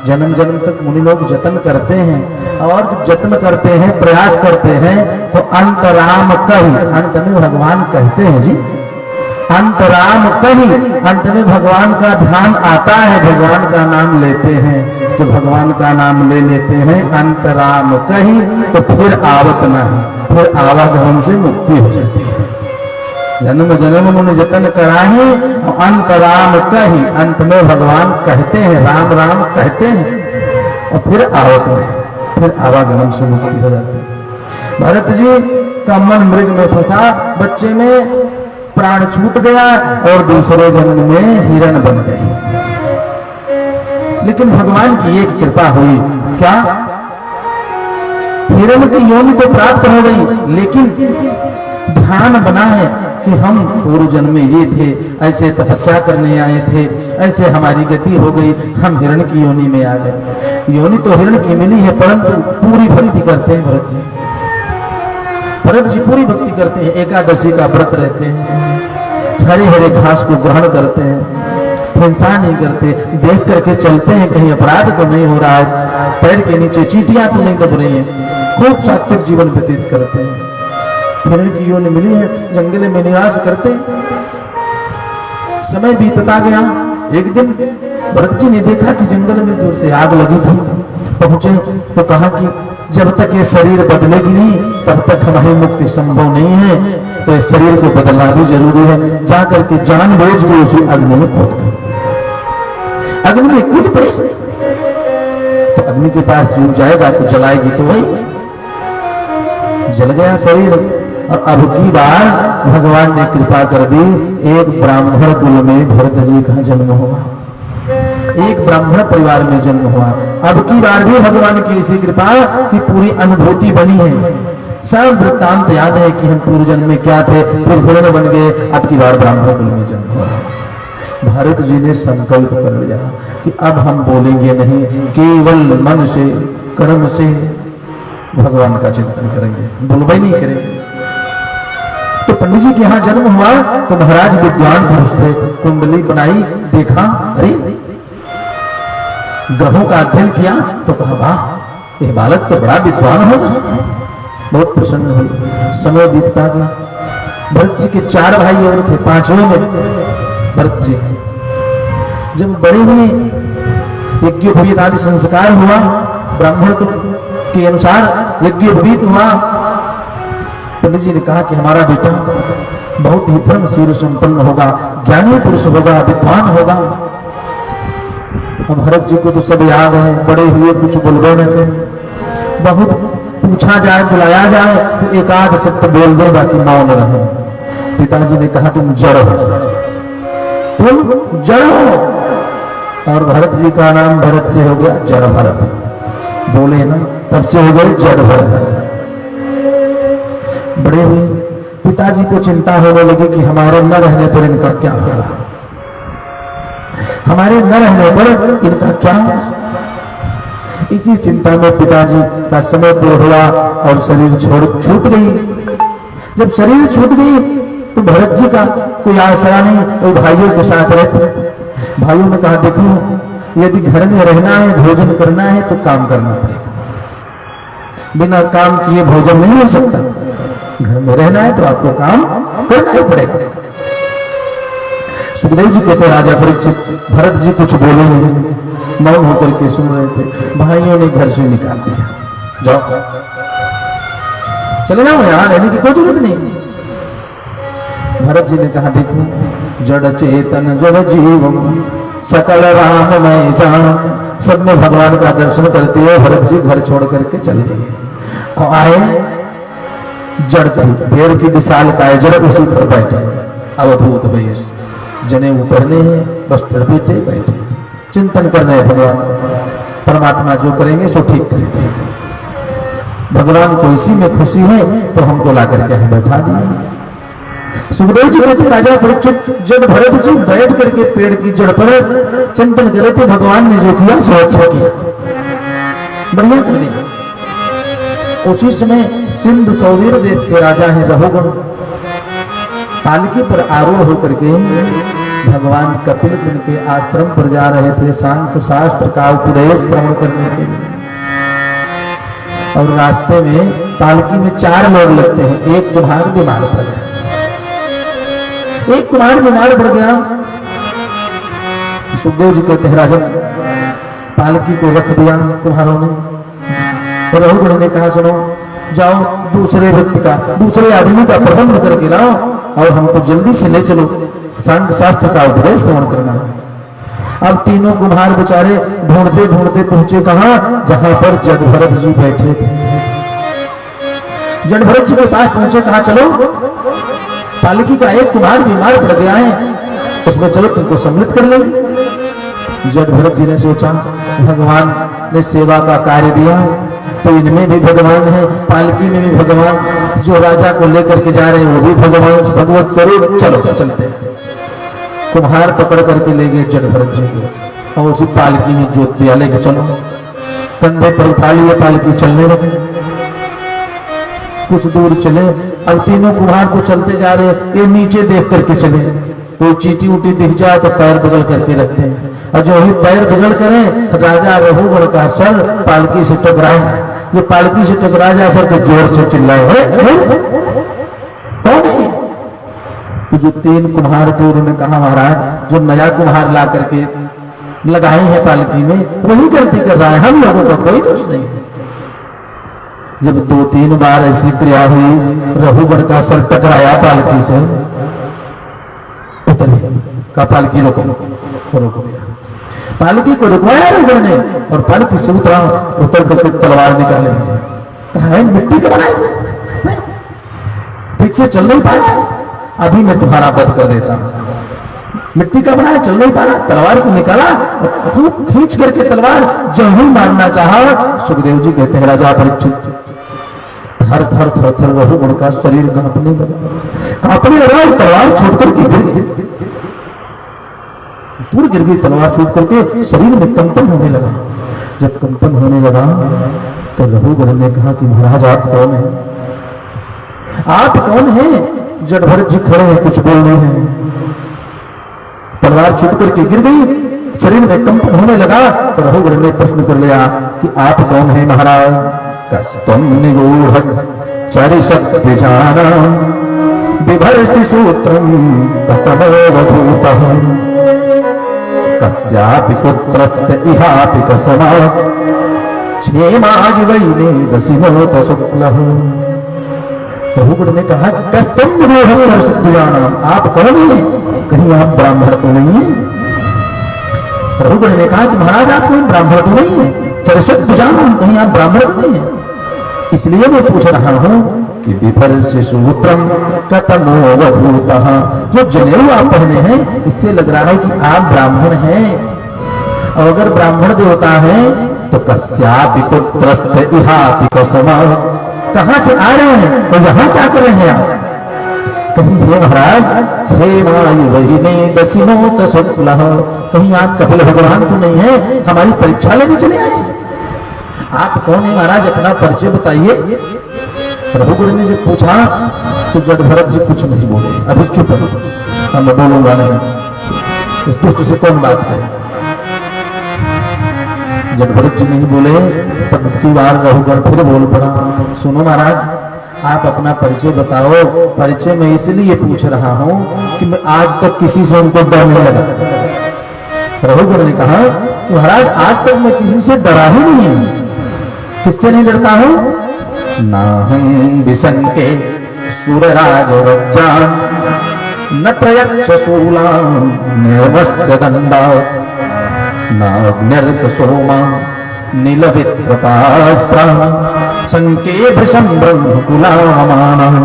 S1: जन्म जन्म तक मुनि लोग जतन करते हैं, और जब जतन करते हैं, प्रयास करते हैं, तो अंतराम कही, अंत में भगवान कहते हैं जी, अंतराम कही, अंत में भगवान का ध्यान आता है, भगवान का नाम लेते हैं। तो भगवान का नाम ले लेते हैं, अंतराम कही, तो फिर आवत नहीं, फिर आवागमन से मुक्ति हो जाती है। जन्म जन्म मुनि जतन कराहि, अंतराम कही, अंत में भगवान कहते हैं, राम राम कहते हैं, और फिर आवत नहीं, फिर आवागमन से मुक्ति हो जाती है। भरत जी का मन मृग में फंसा, बच्चे में प्राण छूट गया, और दूसरे जन्म में हिरण बन गई। लेकिन भगवान की एक कृपा हुई, क्या? हिरण की योनि तो प्राप्त हो गई, लेकिन ध्यान बना है कि हम पूर्व जन्म में ये थे, ऐसे तपस्या करने आए थे, ऐसे हमारी गति हो गई, हम हिरण की योनि में आ गए। योनि तो हिरण की मिली है, परंतु पूरी भक्ति करते हैं भरत जी। भरत जी पूरी भक्ति करते हैं, एकादशी का व्रत रहते हैं, हरे हरे घास को ग्रहण करते हैं, हिंसा नहीं करते, देख करके चलते हैं कहीं अपराध तो नहीं हो रहा है, पैर के नीचे चींटियां तो नहीं दब रही हैं, खूब सात्विक जीवन व्यतीत करते हैं। हिरण की योनि मिली है, जंगल में निवास करते। समय बीतता गया, एक दिन भरत जी ने देखा कि जंगल में जोर से आग लगी थी। पहुंचे तो कहा कि जब तक ये शरीर बदलेगी नहीं, तब तक हमारी मुक्ति संभव नहीं है, तो इस शरीर को बदलना भी जरूरी है। जाकर के जानबूझ के उसे अग्नि में कूद गए। अग्नि में कूद पड़े तो अग्नि के पास जुड़ जाएगा तो जलाएगी तो वही, जल गया शरीर। और अब की बार भगवान ने कृपा कर दी, एक ब्राह्मण कुल में भरत जी का जन्म हुआ, एक ब्राह्मण परिवार में जन्म हुआ। अब की बार भी भगवान की ऐसी कृपा की पूरी अनुभूति बनी है। सब वृत्तांत याद है कि हम पूर्व जन्म में क्या थे, फिर हिरण बन गए, अब की बार ब्राह्मण कुल में जन्म हुआ। भरत जी ने संकल्प कर लिया कि अब हम बोलेंगे नहीं, केवल मन से कर्म से भगवान का चिंतन करेंगे, बोलबा ही नहीं करेंगे। तो पंडित जी के यहाँ जन्म हुआ तो महाराज विद्वान पुरुष थे, कुंडली बनाई, देखा, अरे ग्रहों का अध्ययन किया तो कहा वाह, ये बालक तो बड़ा विद्वान होगा। बहुत प्रसन्न हुए। समय बीतता गया। भरत जी के 4 भाई और थे, 5वें में भरत जी जब बड़े हुए, यज्ञोपवीत आदि संस्कार हुआ, ब्राह्मण के अनुसार यज्ञोपवीत हुआ। पंडित जी ने कहा कि हमारा बेटा बहुत ही धर्मशील संपन्न होगा, ज्ञानी पुरुष होगा, विद्वान होगा। भरत जी को तो सब याद है, बड़े हुए कुछ बोलबे न करें, बहुत पूछा जाए, बुलाया जाए तो एकाध शब्द बोल दे, बाकी मौन रहे। पिताजी ने कहा तुम जड़ हो, तुम जड़ हो। और भरत जी का नाम भरत से हो गया जड़ भरत, बोले ना, तब से हो गए जड़ भरत। बड़े हुए, पिताजी को चिंता होने लगी कि हमारे न रहने पर इनका क्या होगा, हमारे न रहने पर इनका क्या होगा। इसी चिंता में पिताजी का समय पूरा हुआ और शरीर छूट गई। जब शरीर छूट गई तो भरत जी का कोई आसरा नहीं, वो भाइयों के साथ रहते। भाइयों ने कहा देखो, यदि घर में रहना है, भोजन करना है तो काम करना पड़ेगा, बिना काम किए भोजन नहीं हो सकता। घर में रहना है तो आपको काम करना ही पड़ेगा। सुखदेव जी कहते राजा परीक्षित, भरत जी कुछ बोले नहीं, मौन होकर के सुन रहे थे। भाइयों ने घर से निकाल दिया, जाओ चले जाओ, यहां रहने की कोई जरूरत नहीं। भरत जी ने कहा देखो, जड़ चेतन जड़ जीवम सकल राममय जान, सब में भगवान का दर्शन करते हुए भरत जी घर छोड़ करके चले गए और आए। जड़ थी, पेड़ की विशाल काय, जड़ उसी पर बैठे, अवधूत वेश, जने ऊपरने हैं, वस्त्र पेटे बैठे, चिंतन कर रहे भगवान। परमात्मा जो करेंगे सो ठीक करेंगे, भगवान को इसी में खुशी है तो हमको ला करके हम बैठा दिए। सुखदेव जी कहते राजा परीक्षित, जब भरत जी बैठ करके पेड़ की जड़ पर चिंतन कर रहे थे, भगवान ने जो किया सो अच्छा किया, बढ़िया कर दिया। उसी समय सिंधु सौवीर देश के राजा हैं रघुगण, पालकी पर आरूढ़ होकर के भगवान कपिल मुनि के आश्रम पर जा रहे थे सांख्य शास्त्र का उपदेश श्रवण करने के लिए। और रास्ते में पालकी में 4 लोग लगते हैं, एक कुम्हार बीमार पड़ गया, एक कुम्हार बीमार पड़ गया। सुखदेव जी कहते हैं राजन, पालकी को रख दिया कुम्हारों ने, और रघुगण ने कहा सुनो, जाओ दूसरे व्यक्ति का, दूसरे आदमी का प्रबंध करके लाओ और हमको जल्दी से ले चलो, सांख्य शास्त्र का उपदेश श्रवण करना है। अब तीनों कुम्हार बेचारे ढूंढते ढूंढते पहुंचे कहां, जहां पर जड़भरत जी बैठे थे। जड़भरत जी के पास पहुंचे, कहा चलो पालकी का एक कुम्हार बीमार पड़ गया है, उसमें चलो तुमको सम्मिलित कर लेंगे। जड़भरत जी ने सोचा भगवान ने सेवा का कार्य दिया तो इनमें भी भगवान है, पालकी में भी भगवान, जो राजा को लेकर के जा रहे हैं वो भी भगवान, भगवत स्वरूप, चलो चलते हैं। कुम्हार पकड़ करके ले गए जड़भरत जी को और उसी पालकी में जोत दिया, लेके चलो, कंधे पर उठा लिए, पालकी चलने लगे। कुछ दूर चले, अब तीनों कुम्हार को चलते जा रहे, ये नीचे देख करके चले, कोई चींटी उटी दिख जाए तो पैर बगल करके रखते हैं, और जो ही पैर बगल करें राजा रघुगण का सर पालकी से टकराए, ये पालकी से टकरा जाए सर तो जोर से चिल्लाए, कौन है? तो जो 3 कुम्हार थे उन्होंने कहा महाराज जो नया कुम्हार ला करके लगाए हैं पालकी में वही गलती कर रहा है, हम लोगों का कोई दोष नहीं है। जब 2-3 बार ऐसी क्रिया हुई, रघुगण का सर टकराया पालकी से, उतरे का पालकी रोको, रोक दिया, पालकी को रुकवाया रघुगण ने और पालकी से उतर करके तलवार निकाले, कहा मिट्टी का बनाए थे, ठीक से चल नहीं पा रहा, अभी मैं तुम्हारा वध कर देता हूं। मिट्टी का बनाया, चल नहीं पा रहा, तलवार को निकाला, खूब खींच करके तलवार जो ही मारना चाहा। सुखदेव जी कहते हैं राजा परीक्षित, थर थर थर थर रघुगण का शरीर कांपने लगा, और तलवार छोड़ करके गिर गई, दूर गिर गई तलवार छूट करके, शरीर में कंपन होने लगा। जब कंपन होने लगा तो रघुगण ने कहा कि महाराज आप कौन हैं, आप कौन हैं? जड़भरत जी खड़े हैं, कुछ बोल रहे हैं, तलवार छूट करके गिर गई, शरीर में कंपन होने लगा। तो रघुगण ने प्रश्न कर लिया कि आप कौन हैं महाराज? कस्तम निगूढ़ चरिषत् विजानां बिभर्षि सूत्रं कतमोऽवधूतः कस्यापि पुत्रस्त इहापि कसमात् क्षेमायुवैनेदसि नोत शुक्लः। रघुगण ने कहा कस्तम निगूढ़ चरिषत् विजानां, आप कौन हैं? कहीं आप ब्राह्मण तो नहीं है? रघुगण ने कहा कि महाराज आप कोई ब्राह्मण तो नहीं है, चरिषत् विजानां, कहीं आप ब्राह्मण तो नहीं है, इसलिए मैं पूछ रहा हूं कि बिभर्षि सूत्रम कतमोऽवधूतः, जो जनेऊ आप पहने हैं इससे लग रहा है कि आप ब्राह्मण हैं, और अगर ब्राह्मण देवता हैं तो कस्यापि पुत्रस्त इहापि कसमात्, कहां से आ रहे हैं और यहां क्या कर रहे हैं आप? कहीं हे महाराज क्षेमायुवैनेदसि नोत शुक्लः, कहीं आप कपिल भगवान तो नहीं है, हमारी परीक्षा लेने चले आए? आप कौन है महाराज, अपना परिचय बताइए। रघुगण ने जब पूछा तो जड़भरत जी कुछ नहीं बोले, अभी चुप है, मैं बोलूंगा नहीं, इस दुष्ट से कौन बात करे। जड़भरत जी नहीं बोले, तब की बार रघुगण फिर बोल पड़ा, सुनो महाराज आप अपना परिचय बताओ। परिचय मैं इसलिए पूछ रहा हूं कि मैं आज तक किसी से उनको डर नहीं लगा। रघुगण ने कहा कि महाराज आज तक मैं किसी से डरा ही नहीं हूं। किससे नहीं डरता हूं? नाहं विशंके सुरराज वज्जान न त्रयच्छ शूलां निर्वस्य दण्डात् नाग्निर्क सोमां नीलवित्रपास्त्रां शंके भृशं ब्रह्मकुलामानः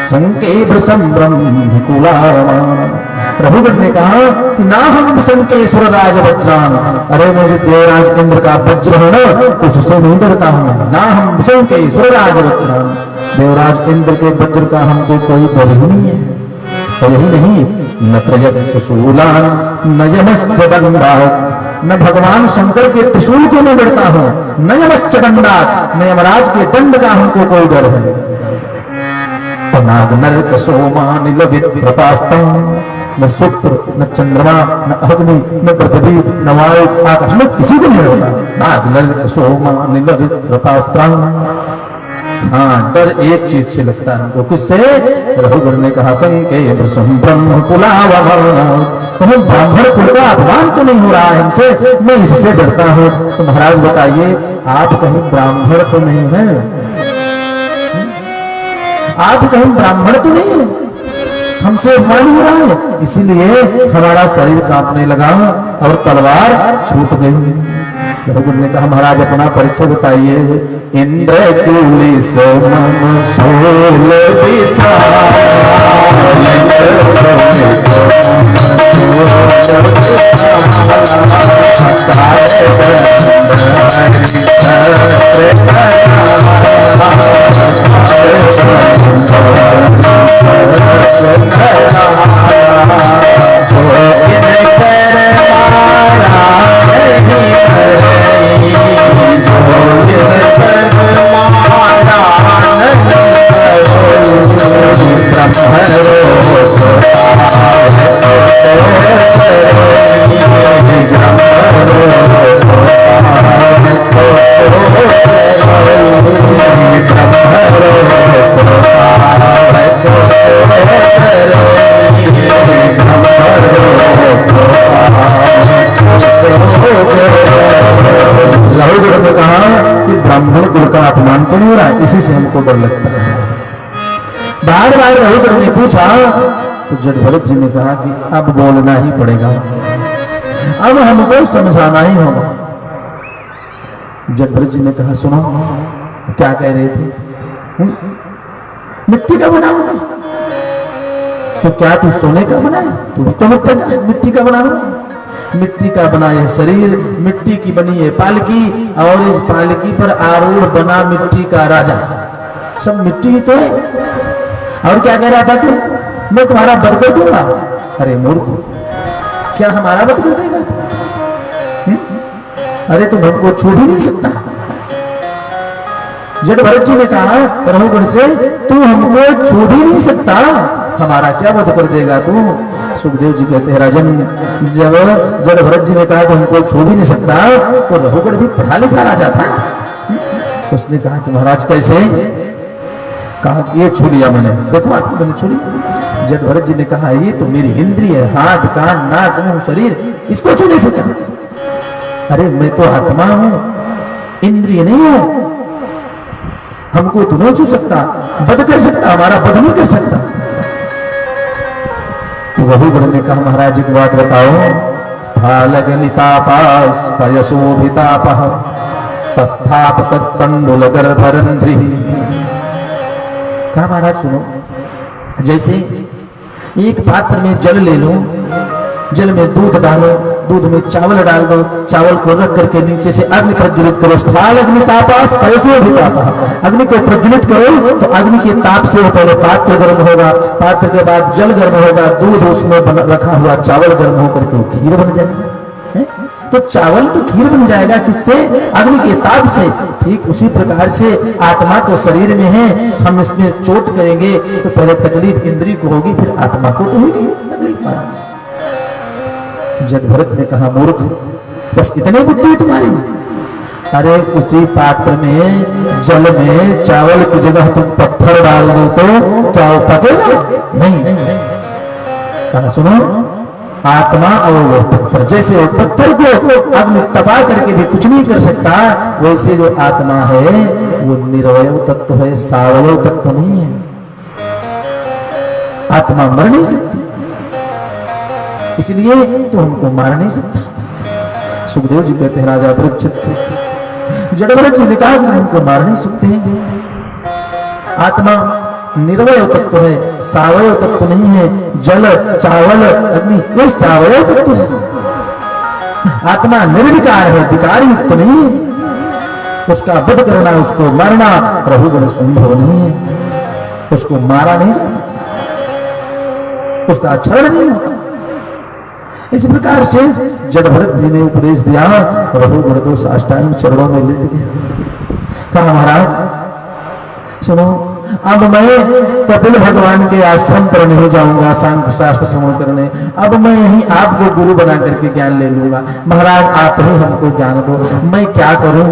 S1: शंके भृशं ब्रह्मकुलामानः। रघुवर ने कहा कि ना हम शंके सुरराज वज्रान, अरे मुझे देवराज इंद्र का वज्र है ना उससे नहीं डरता हूं। ना हम शंके सुरराज वज्रान, देवराज इंद्र के वज्र का हमको कोई डर ही नहीं है। तो यही नहीं, न त्रयच्छ शूलान न यमस्य दण्डात्, मैं भगवान शंकर के त्रिशूल को नहीं डरता हूं, न यमस्य दण्डात्, मैं यमराज के दंड का हमको कोई डर है। नाग नरक सोमा नीलवित्रपास्त्रं, न शुक्र न चंद्रमा न अग्नि न पृथ्वी न वायु आकाश में किसी को नहीं होता। नाग नरक सोमा नीलवित्रपास्त्रं। हाँ, डर एक चीज से लगता है हमको, किससे? रघुवर ने कहा शंके भृशं ब्रह्मकुलावमानः, कहीं ब्राह्मण कुल का अपमान तो नहीं हो रहा है हमसे, मैं इससे डरता हूँ। तो महाराज बताइए, आप कहीं ब्राह्मण तो नहीं है? आप कहीं ब्राह्मण तो नहीं है? हमसे अपमान हो रहा है, इसीलिए हमारा शरीर कांपने लगा और तलवार छूट गई। रघुवर ने कहा महाराज अपना परिचय बताइए। इंद्र कुली समम शूल इसी से हमको डर लगता है। बार बार रघुवर ने पूछा तो जटभरत जी ने कहा कि अब बोलना ही पड़ेगा, अब हमको समझाना ही होगा। जटभरत जी ने कहा सुनो, क्या कह रहे थे? मिट्टी का बना हुआ, तो क्या तू सोने का बना है? तू भी तो मिट्टी का बना हुआ। मिट्टी का बना है शरीर, मिट्टी की बनी है पालकी, और इस पालकी पर आरूढ़ बना मिट्टी का राजा। सब मिट्टी ही तो है। और क्या कह रहा था तू? मैं तुम्हारा वध कर दूंगा। अरे मूर्ख, क्या हमारा वध कर देगा? अरे तुम हमको छू भी नहीं सकता। जटभरत जी ने कहा रघुवर से, तू हमको छू भी नहीं सकता, हमारा क्या वध कर देगा तू? सुखदेव जी कहते हैं राजन, जब जटभरत जी ने कहा तो हमको छू भी नहीं सकता, तो रघुवर भी पढ़ा लिखा राजा था। उसने कहा कि महाराज कैसे? कहा कि ये छू लिया मैंने, देखो आपको मैंने छू लिया। जटभरत जी ने कहा ये तो मेरी इंद्रिय है, हाथ कान नाक मुंह शरीर, इसको छू नहीं सकता। अरे मैं तो आत्मा हूं, इंद्रिय नहीं हूं, हमको तो नहीं छू सकता, वध कर सकता, हमारा वध नहीं कर सकता। तो रघुवर ने कहा महाराज एक बात बताओ, स्थालग्नितापास पयसोभितापः तस्थाप तत्तंडुलगर्भरंध्रिः। कहा महाराज सुनो, जैसे एक पात्र में जल ले लो, जल में दूध डालो, दूध में चावल डाल दो, चावल को रख करके नीचे से अग्नि प्रज्वलित करो, स्थाल अग्नितापास पयसोभितापः, अग्नि को प्रज्वलित करो तो अग्नि के ताप से वो पहले पात्र गर्म होगा, पात्र के बाद जल गर्म होगा, दूध उसमें रखा हुआ चावल गर्म होकर के खीर बन जाएगी। तो चावल तो खीर बन जाएगा किससे? अग्नि के ताप से। ठीक उसी प्रकार से आत्मा तो शरीर में है, हम इसमें चोट करेंगे तो पहले तकलीफ इंद्रिय को होगी, फिर आत्मा को तो होगी तकलीफ। महाराज जटभरत ने कहा मूर्ख, बस इतने बुद्धि तुम्हारी? अरे उसी पात्र में जल में चावल की जगह तुम पत्थर डाल दो तो क्या वो पकेगा? नहीं। कहा सुनो, आत्मा और वो पत्थर, जैसे वो पत्थर को अग्नि तपा करके भी कुछ नहीं कर सकता, वैसे जो आत्मा है वो निरवय तत्व है, सावयव तत्व नहीं है। आत्मा मर नहीं सकती, इसलिए तो हमको मार नहीं सकता। सुखदेव जी कहते हैं राजा परीक्षित, जड़वृक्ष जी ने कहा कि हमको मार नहीं सकते हैं। आत्मा निर्वय तत्व है, सावयव तत्व नहीं है। जल, चावल, अग्नि ये सावयव तत्व है। आत्मा निर्विकार है, विकार युक्त नहीं है। उसका वध करना, उसको मारना रघुगण संभव नहीं है। उसको मारा नहीं जा सकता, उसका क्षरण नहीं होता। इस प्रकार से जड़ भरत जी ने उपदेश दिया, रघुगण को साष्टांग चरणों में लेट गया। कहा महाराज सुनो, अब मैं कपिल भगवान के आश्रम पर नहीं जाऊंगा सांख्य शास्त्र श्रवण करने, अब मैं यही आपको गुरु बना करके ज्ञान ले लूंगा। महाराज आप ही हमको ज्ञान दो, मैं क्या करूं,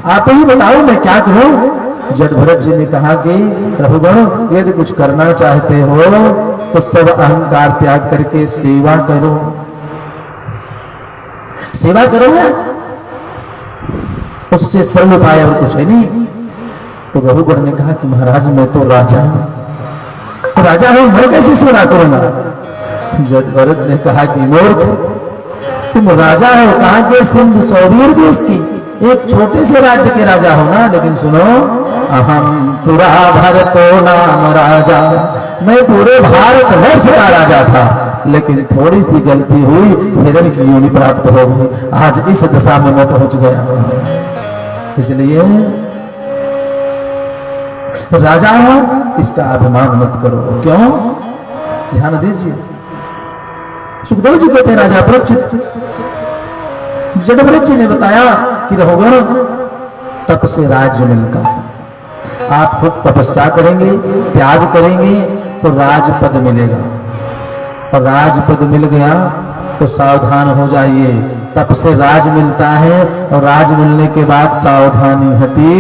S1: आप ही बताओ मैं क्या करूं। जड़ भरत जी ने कहा कि रघुगण यदि कुछ करना चाहते हो तो सब अहंकार त्याग करके सेवा करो, सेवा करो है, उससे सरल उपाय और कुछ है नहीं। तो रघुगण ने कहा कि महाराज मैं तो राजा हूं, तो राजा हूं मैं कैसे सेवा करूंगा। जड़ भरत ने कहा कि मूर्ख, तुम राजा हो कहां के, सिंधु सौवीर देश की एक छोटे से राज्य के राजा हो ना। लेकिन सुनो, अहम पुरा भारतो नाम राजा, मैं पूरे भारत वर्ष का राजा था, लेकिन थोड़ी सी गलती हुई, हिरण की योनि प्राप्त हो गई, आज इस दशा में मैं पहुंच गया। इसलिए राजा हो इसका अभिमान मत करो। क्यों, ध्यान दीजिए। सुखदेव जी कहते हैं राजा परीक्षित, जड़वृक्ष जी ने बताया कि रघुगण तप से राज्य मिलता है, आप खुद तपस्या करेंगे, त्याग करेंगे तो राजपद मिलेगा, और राजपद मिल गया तो सावधान हो जाइए। तप से राज मिलता है, और राज मिलने के बाद सावधानी हटी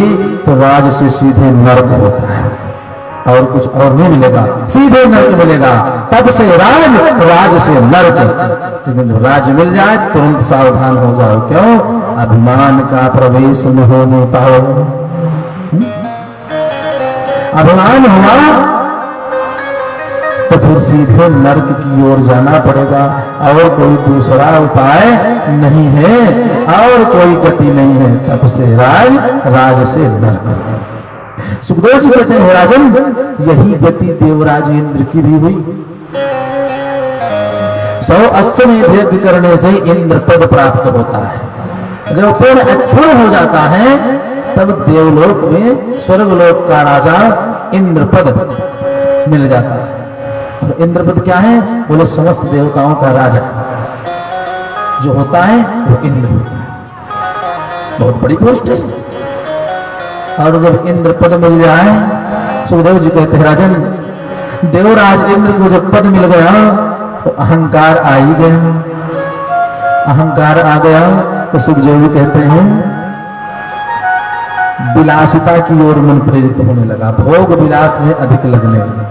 S1: तो राज से सीधे नरक होता है, और कुछ और नहीं मिलेगा, सीधे नरक मिलेगा। तप से राज, राज से नरक। लेकिन राज मिल जाए तुरंत सावधान हो जाओ। क्यों, अभिमान का प्रवेश न होने पाओ। अभिमान हुआ तो फिर सीधे नरक की ओर जाना पड़ेगा, और कोई दूसरा उपाय नहीं है, और कोई गति नहीं है। तप से राज, राज से नरक। सुखदेव जी कहते हैं राजन, यही गति देवराज इंद्र की भी हुई। 100 अश्वमेध यज्ञ करने से इंद्र पद प्राप्त होता है। जब पूर्ण अक्षुण हो जाता है तब देवलोक में स्वर्गलोक का राजा इंद्र पद मिल जाता है। और इंद्रपद क्या है, बोले समस्त देवताओं का राजा जो होता है वो इंद्र होता है, बहुत बड़ी पोस्ट है। और जब इंद्र पद मिल जाए, सुखदेव जी कहते हैं राजन, देवराज इंद्र को जब पद मिल गया तो अहंकार आ ही गया। अहंकार आ गया तो सुखदेव जी कहते हैं विलासिता की ओर मन प्रेरित होने लगा, भोग विलास में अधिक लगने लगा।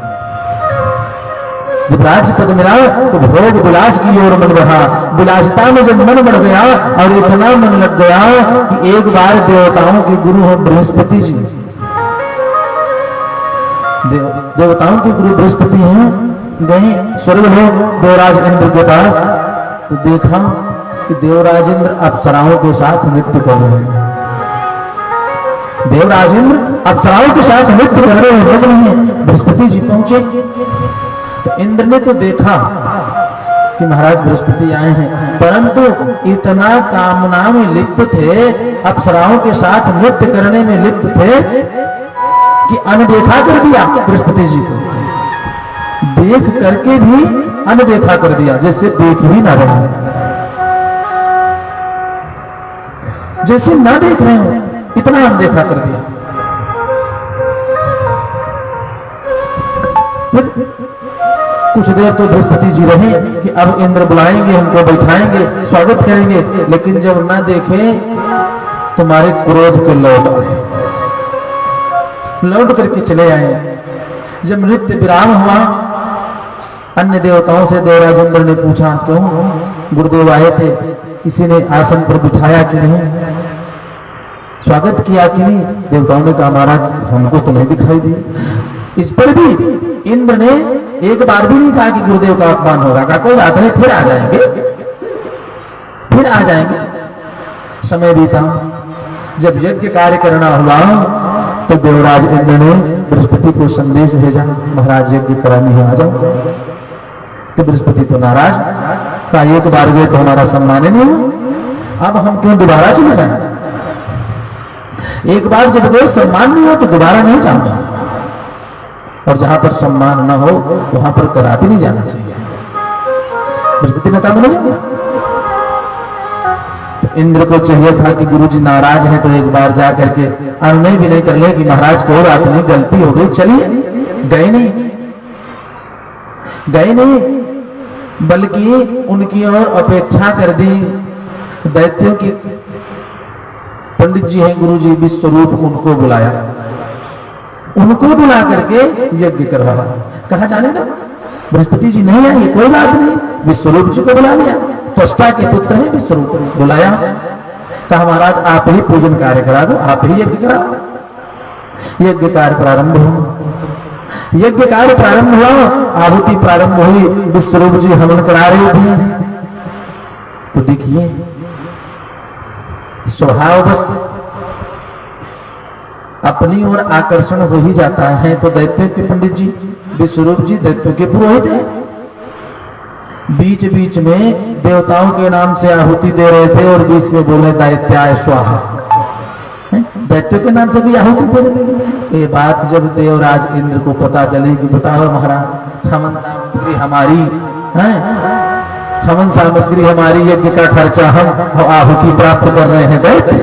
S1: जब राज्य पद मिला तो भोग विलास की ओर मन बढ़ा, विलासिता में जब मन बढ़ गया और इतना मन लग गया कि एक बार देवताओं के गुरु हैं बृहस्पति जी, देवताओं के गुरु बृहस्पति हैं, गए स्वर्गलोक देवराज इंद्र के पास, तो देखा कि देवराज इंद्र अप्सराओं के साथ नृत्य कर रहे हैं। देवराज इंद्र अप्सराओं के साथ नृत्य कर रहे हैं, लग रहे हैं। बृहस्पति जी पहुंचे तो इंद्र ने तो देखा कि महाराज बृहस्पति आए हैं, परंतु इतना कामना में लिप्त थे, अप्सराओं के साथ नृत्य करने में लिप्त थे कि अनदेखा कर दिया बृहस्पति जी को। देख करके भी अनदेखा कर दिया, जैसे देख ही ना रहे, जैसे ना देख रहे हो, इतना अनदेखा कर दिया। कुछ देर तो बृहस्पति जी रहे कि अब इंद्र बुलाएंगे, हमको बैठाएंगे, स्वागत करेंगे, लेकिन जब ना देखे तुम्हारे क्रोध के लौट आए, लौट करके चले आए। जब नृत्य विराम हुआ अन्य देवताओं से देवराज इंद्र ने पूछा, क्यों गुरुदेव आए थे, किसी ने आसन पर बिठाया कि नहीं, स्वागत किया कि नहीं? देवताओं ने कहा, महाराज हमको तो नहीं दिखाई दी। इस पर भी इंद्र ने एक बार भी नहीं कहा कि गुरुदेव का अपमान होगा। कहा कोई बात नहीं, फिर आ जाएंगे, फिर आ जाएंगे। समय बीता, जब यज्ञ कार्य करना हुआ तो देवराज इंद्र ने बृहस्पति को संदेश भेजा, महाराज यज्ञ करानी है, आ जाओ। तो बृहस्पति तो नाराज, कहा एक बार गए तो हमारा सम्मान नहीं हुआ, अब हम क्यों दोबारा चले जाएं? एक बार जब गए सम्मान नहीं हो तो दोबारा नहीं जाऊंगा, और जहां पर सम्मान न हो वहां पर कदापि नहीं जाना चाहिए। बृहस्पति ने कहा मिलेगा। इंद्र को चाहिए था कि गुरुजी नाराज हैं तो एक बार जा करके अनुनय भी नहीं कर ले कि महाराज को रात नहीं, गलती हो गई, चलिए। गए नहीं, गए नहीं, बल्कि उनकी ओर अपेक्षा कर दी। दैत्यों की पंडित जी हैं गुरुजी, विश्वरूप, उनको बुलाया, उनको बुला करके यज्ञ करवाया। कहा जाने दो, बृहस्पति जी नहीं आएंगे, कोई बात नहीं, विश्वरूप जी को बुला लिया, त्वष्टा के पुत्र हैं विश्वरूप, बुलाया। कहा महाराज आप ही पूजन कार्य करा दो, आप ही यज्ञ कराओ। यज्ञ कार्य प्रारंभ हुआ, यज्ञ कार्य प्रारंभ हुआ, आहुति प्रारंभ हुई, विश्वरूप जी हवन करा रहे थे। तो देखिए स्वभाव बस अपनी ओर आकर्षण हो ही जाता है। तो दैत्यों के पंडित जी विश्वरूप जी दैत्यों के पुरोहित हैं, बीच बीच में देवताओं के नाम से आहुति दे रहे थे और बीच में बोले दैत्याय स्वाहा, दैत्यों के नाम से भी आहुति देने लगे। ये बात जब देवराज इंद्र को पता चली कि बताओ महाराज हवन सामग्री हमारी है, हवन सामग्री हमारी, यज्ञ का खर्चा हम आहुति प्राप्त कर रहे हैं, दैत्य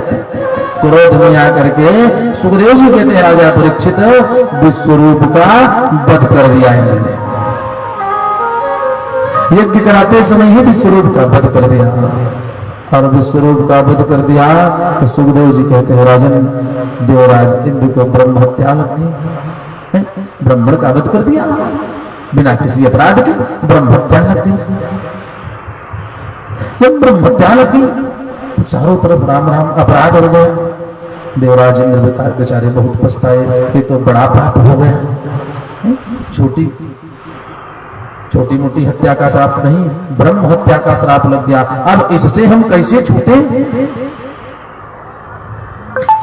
S1: क्रोध में आकर के सुखदेव जी कहते हैं राजा परीक्षित विश्वरूप का वध कर दिया इन्होंने, यज्ञ कराते समय ही विश्वरूप का वध कर दिया। और विश्वरूप का वध कर दिया तो सुखदेव जी कहते हैं राजन देवराज इंद्र को ब्रह्म हत्या लग गई, ब्राह्मण का वध कर दिया बिना किसी अपराध के, ब्रह्म हत्या लग गई। जब ब्रह्म हत्या लग गई तो चारों तरफ राम राम अपराध हो गया। देवराज इंद्र बेचारे बहुत पछताए, ये तो बड़ा पाप हो गया, छोटी मोटी हत्या का श्राप नहीं, ब्रह्म हत्या का श्राप लग गया, अब इससे हम कैसे छूटे?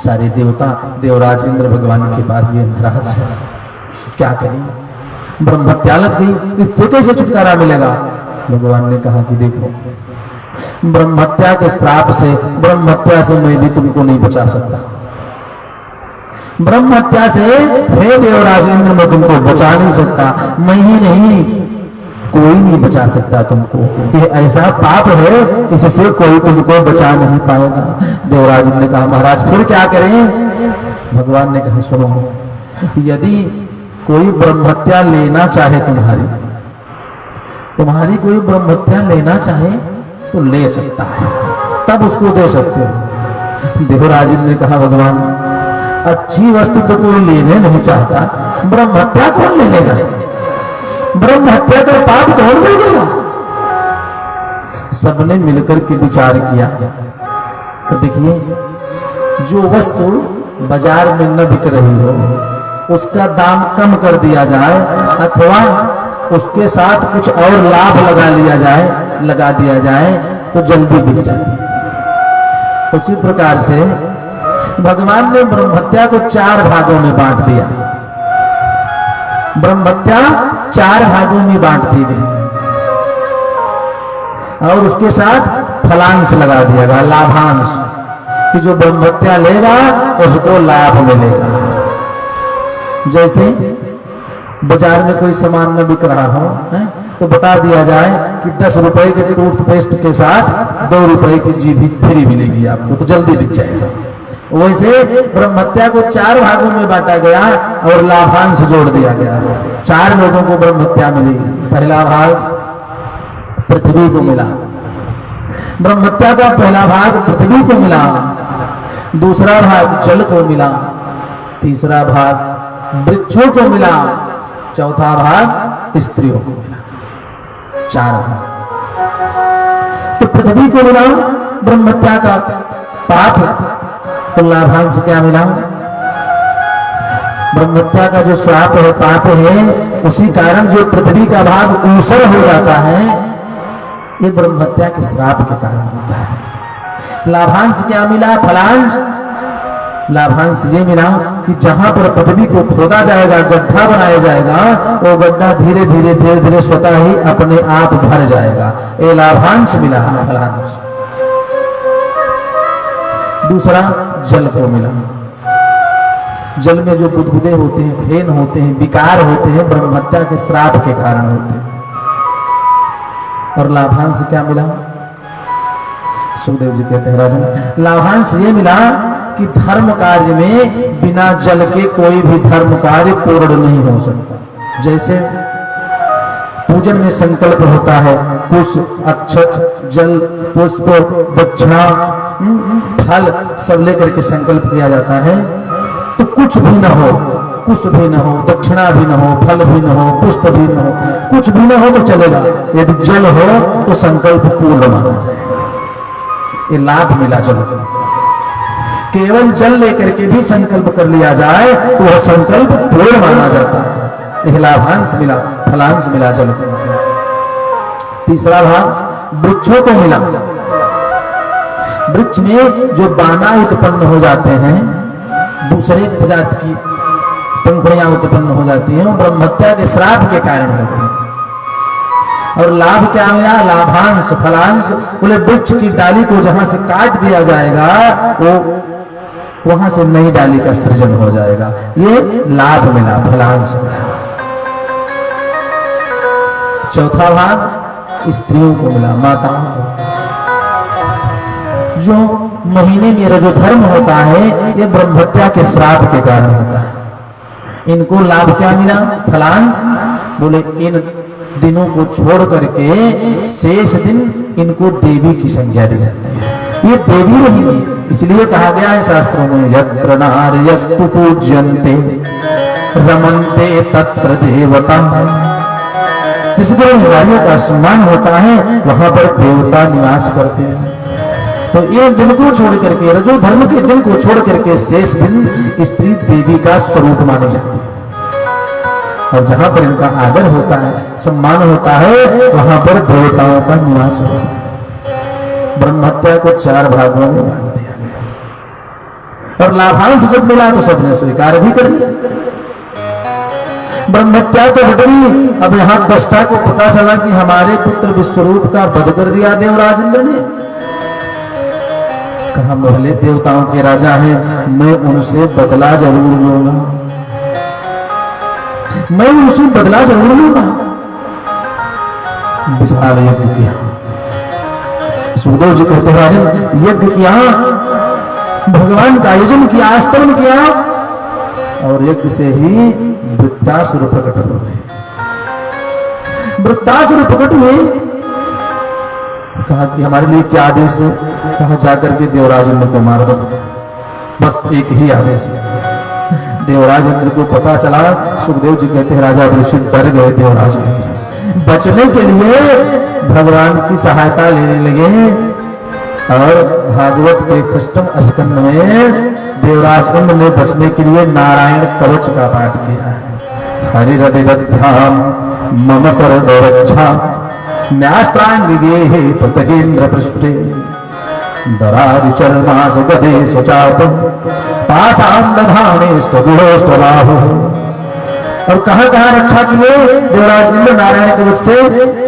S1: सारे देवता देवराज इंद्र भगवान के पास ये महाराज क्या करें, ब्रह्म हत्या लग गई, इससे कैसे छुटकारा मिलेगा? भगवान ने कहा कि देखो ब्रह्म हत्या के श्राप से, ब्रह्म हत्या से मैं भी तुमको नहीं बचा सकता, ब्रह्म हत्या से हे देवराज इंद्र मैं तुमको बचा नहीं सकता, मैं ही नहीं कोई नहीं बचा सकता तुमको, ये ऐसा पाप है इससे कोई तुमको बचा नहीं पाएगा। देवराज ने कहा महाराज फिर क्या करें? भगवान ने कहा सुनो, यदि कोई ब्रह्महत्या लेना चाहे तुम्हारी कोई ब्रह्महत्या लेना चाहे तो ले सकता है, तब उसको दे सकते हो। देवराज ने कहा भगवान अच्छी वस्तु तो कोई लेने नहीं चाहता, ब्रह्महत्या कौन ले लेगा? ब्रह्म हत्या का पाप कौन ले लेगा? सबने मिलकर के विचार किया तो देखिए जो वस्तु बाजार में न बिक रही हो उसका दाम कम कर दिया जाए, अथवा उसके साथ कुछ और लाभ लगा दिया जाए तो जल्दी बिक जाती है। उसी प्रकार से भगवान ने ब्रह्महत्या को 4 भागों में बांट दिया, ब्रह्महत्या 4 भागों में बांट दी गई और उसके साथ फलांश लगा दिया गया, लाभांश, कि जो ब्रह्महत्या लेगा उसको लाभ मिलेगा। जैसे बाजार में कोई सामान न बिक रहा हो तो बता दिया जाए कि 10 रुपए के टूथपेस्ट के साथ 2 रुपए की जीभी फ्री मिलेगी आपको, तो जल्दी बिक जाएगा। वैसे ब्रह्महत्या को 4 भागों में बांटा गया और लाभांश जोड़ दिया गया। 4 लोगों को ब्रह्महत्या मिली। पहला भाग पृथ्वी को मिला, ब्रह्महत्या का पहला भाग पृथ्वी को मिला, दूसरा भाग जल को मिला, तीसरा भाग वृक्षों को मिला, चौथा भाग स्त्रियों को मिला। 4 भाग। तो पृथ्वी को मिला ब्रह्महत्या का पाप, तो लाभांश क्या मिला? ब्रह्महत्या का जो श्राप है, पाप है, उसी कारण जो पृथ्वी का भाग ऊसर हो जाता है, ये ब्रह्महत्या के श्राप के कारण होता है। लाभांश क्या मिला? फलांश। लाभांश ये मिला कि जहां पर पृथ्वी को खोदा जाएगा, गड्ढा बनाया जाएगा, वो गड्ढा धीरे धीरे धीरे धीरे स्वतः ही अपने आप भर जाएगा। ये लाभांश मिला, फलांश। दूसरा जल को मिला। जल में जो बुदबुदे होते हैं, फेन होते हैं, विकार होते हैं, ब्रह्महत्या के श्राप के कारण होते हैं। और लाभांश क्या मिला? सुखदेव जी कहते हैं राजन, लाभांश ये मिला कि धर्म कार्य में बिना जल के कोई भी धर्म कार्य पूर्ण नहीं हो सकता। जैसे पूजन में संकल्प होता है, कुछ अक्षत, जल, पुष्प, दक्षिणा, फल सब लेकर के संकल्प किया जाता है। तो कुछ भी न हो, कुछ भी न हो, दक्षिणा भी न हो, फल भी न हो, पुष्प भी न हो, कुछ भी न हो तो चलेगा। यदि जल हो तो संकल्प पूर्ण माना जाएगा। ये लाभ मिला जल को। केवल जल लेकर के भी संकल्प कर लिया जाए तो वह संकल्प पूर्ण माना जाता है। यह लाभांश मिला, फलांश मिला जल को। तीसरा भाग वृक्षों को मिला। वृक्ष में जो बाना उत्पन्न हो जाते हैं, दूसरे प्रजाति की पंखुड़ियां उत्पन्न हो जाती हैं, वो ब्रह्महत्या के श्राप के कारण होती हैं। और लाभ क्या मिला? लाभांश, फलांश। बोले वृक्ष की डाली को जहां से काट दिया जाएगा, वो वहां से नई डाली का सृजन हो जाएगा। ये लाभ मिला, फलांश मिला। चौथा भाग स्त्रियों को मिला, माताओं को। जो महीने में जो धर्म होता है, ये ब्रह्महत्या के श्राप के कारण होता है। इनको लाभ क्या मिला? फलांश। बोले इन दिनों को छोड़ करके शेष दिन इनको देवी की संज्ञा दी जाती है। ये देवी रहेंगी, इसलिए कहा गया है शास्त्रों में, यत्र नार्यस्तु पूज्यन्ते रमन्ते तत्र देवता। जिस दिन नारियों का सम्मान होता है, वहां पर देवता निवास करते हैं। तो ये दिन को छोड़ करके, रजो धर्म के दिन को छोड़ करके शेष दिन स्त्री देवी का स्वरूप मानी जाती है। और जहां पर इनका आदर होता है, सम्मान होता है, वहां पर देवताओं का निवास होता है। ब्रह्महत्या को 4 भागों में बांट दिया गया। और लाभांश जब मिला तो सबने स्वीकार भी कर लिया। ब्रह्महत्या तो हट गई। अब यहां दष्टा को पता चला कि हमारे पुत्र विश्वरूप का वध कर दिया देवराज इंद्र ने। कहा पहले देवताओं के राजा हैं, मैं उनसे बदला जरूर लूंगा, मैं उनसे बदला जरूर लूंगा। विशाल यज्ञ किया। सुखदेव जी कहते हैं राजन, यज्ञ किया, भगवान का यजन किया, स्तवन किया, और यज्ञ से ही वृत्तासुर प्रकट हो गए। वृत्तासुर प्रकट हुए। कहा कि हमारे लिए क्या आदेश है? कहा जाकर के देवराज इंद्र को मार दो, बस एक ही आदेश है। देवराज इंद्र को पता चला। सुखदेव जी कहते हैं राजा वृषभ डर गए देवराज इंद्र। बचने के लिए भगवान की सहायता लेने लगे। और भागवत के अष्टम स्कंद में देवराज इंद्र ने बचने के लिए नारायण कवच का पाठ किया है। हरिरधिध्याम मम सर्वरक्षा न्यास्त्रांगिगे पतगेन्द्र पृष्ठे दरारि चर्मास गदे सुचापम पाषाण स्तगुणोष्टबाहु। और कहां कहां रक्षा किए देवराज इंद्र नारायण कवच से?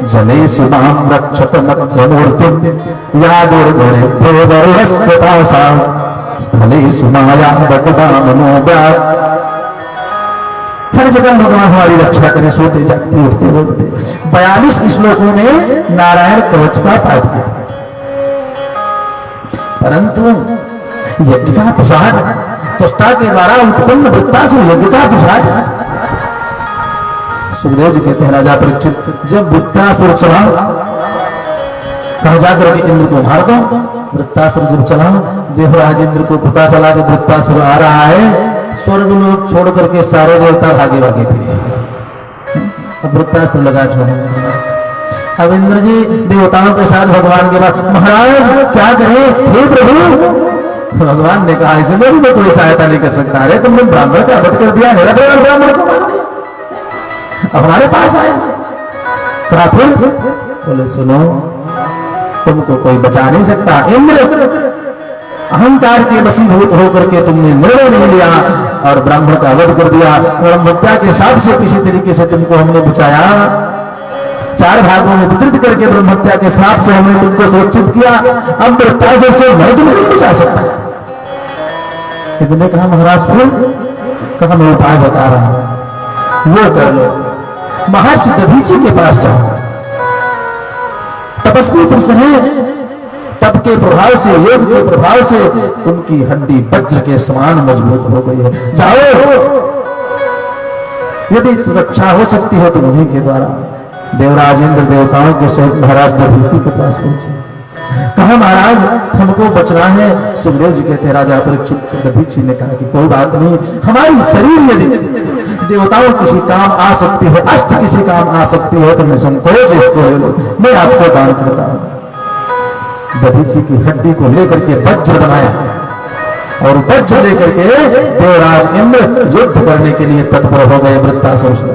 S1: जले सुमाम रक्षत मत्स्यमूर्ति या दुर्गुणे देवस्य पासा स्थले सुमाया बटदामनोब्यात्। हर जगह भगवान हमारी रक्षा करें, सोते जागते उठते बोलते। 42 श्लोकों में नारायण कवच का पाठ किया। परंतु यज्ञ का प्रसाद, त्वष्टा के द्वारा उत्पन्न वृत्तासुर यज्ञ का प्रसाद। सुखदेव जी कहते हैं राजा परीक्षित, जब वृत्तासुर चला, कहा जाकर के इंद्र को मार दो। वृत्तासुर जब चला, देवराज इंद्र को पता चला कि वृत्तासुर आ रहा है, स्वर्ग लोग छोड़ करके सारे देवता भागे भागे फिरे। अब वृत्तासुर लगा छोड़ने। अब इंद्र जी देवताओं के साथ भगवान के पास, महाराज क्या करें हे प्रभु। भगवान ने कहा इसे मेरी में कोई सहायता नहीं कर सकता। अरे तुमने ब्राह्मण का वध कर दिया, मेरा ब्राह्मण को मार दिया, अब हमारे पास आया तो फिर बोले सुनो तुमको कोई बचा नहीं सकता। इंद्र अहंकार के वशीभूत होकर के तुमने निर्णय नहीं लिया और ब्राह्मण का वध कर दिया। ब्रह्महत्या के हिसाब से किसी तरीके से तुमको हमने बचाया, 4 भागों में वितरित करके ब्रह्महत्या के श्राप से हमने तुमको सुरक्षित किया। अब वृत्तासुर से मैं तुमको नहीं बचा सकता। इतने कहा महाराज फिर कहा मैं उपाय बता रहा हूं, वो कर लो। महर्षि दधीचि के पास जाओ, तपस्वी पुरुष है, तप के प्रभाव से योग के प्रभाव से उनकी हड्डी वज्र के समान मजबूत हो गई है। जाओ, यदि रक्षा हो सकती है तो उन्हीं के द्वारा। देवराज इंद्र देवताओं के सहित महाराज दधीचि के पास पहुंचे। कहा महाराज हमको बचना है। सुखदेव जी कहते राजा परीक्षित, दधीचि ने कहा कि कोई बात नहीं, हमारी शरीर यदि देवताओं किसी काम आ सकती है, अष्ट किसी काम आ सकती है तो निसंकोच इसको ले लो, मैं आपको दान करता हूं। दधीचि की हड्डी को लेकर के वज्र बनाया और वज्र लेकर के देवराज इंद्र युद्ध करने के लिए तत्पर हो गए वृत्तासुर से।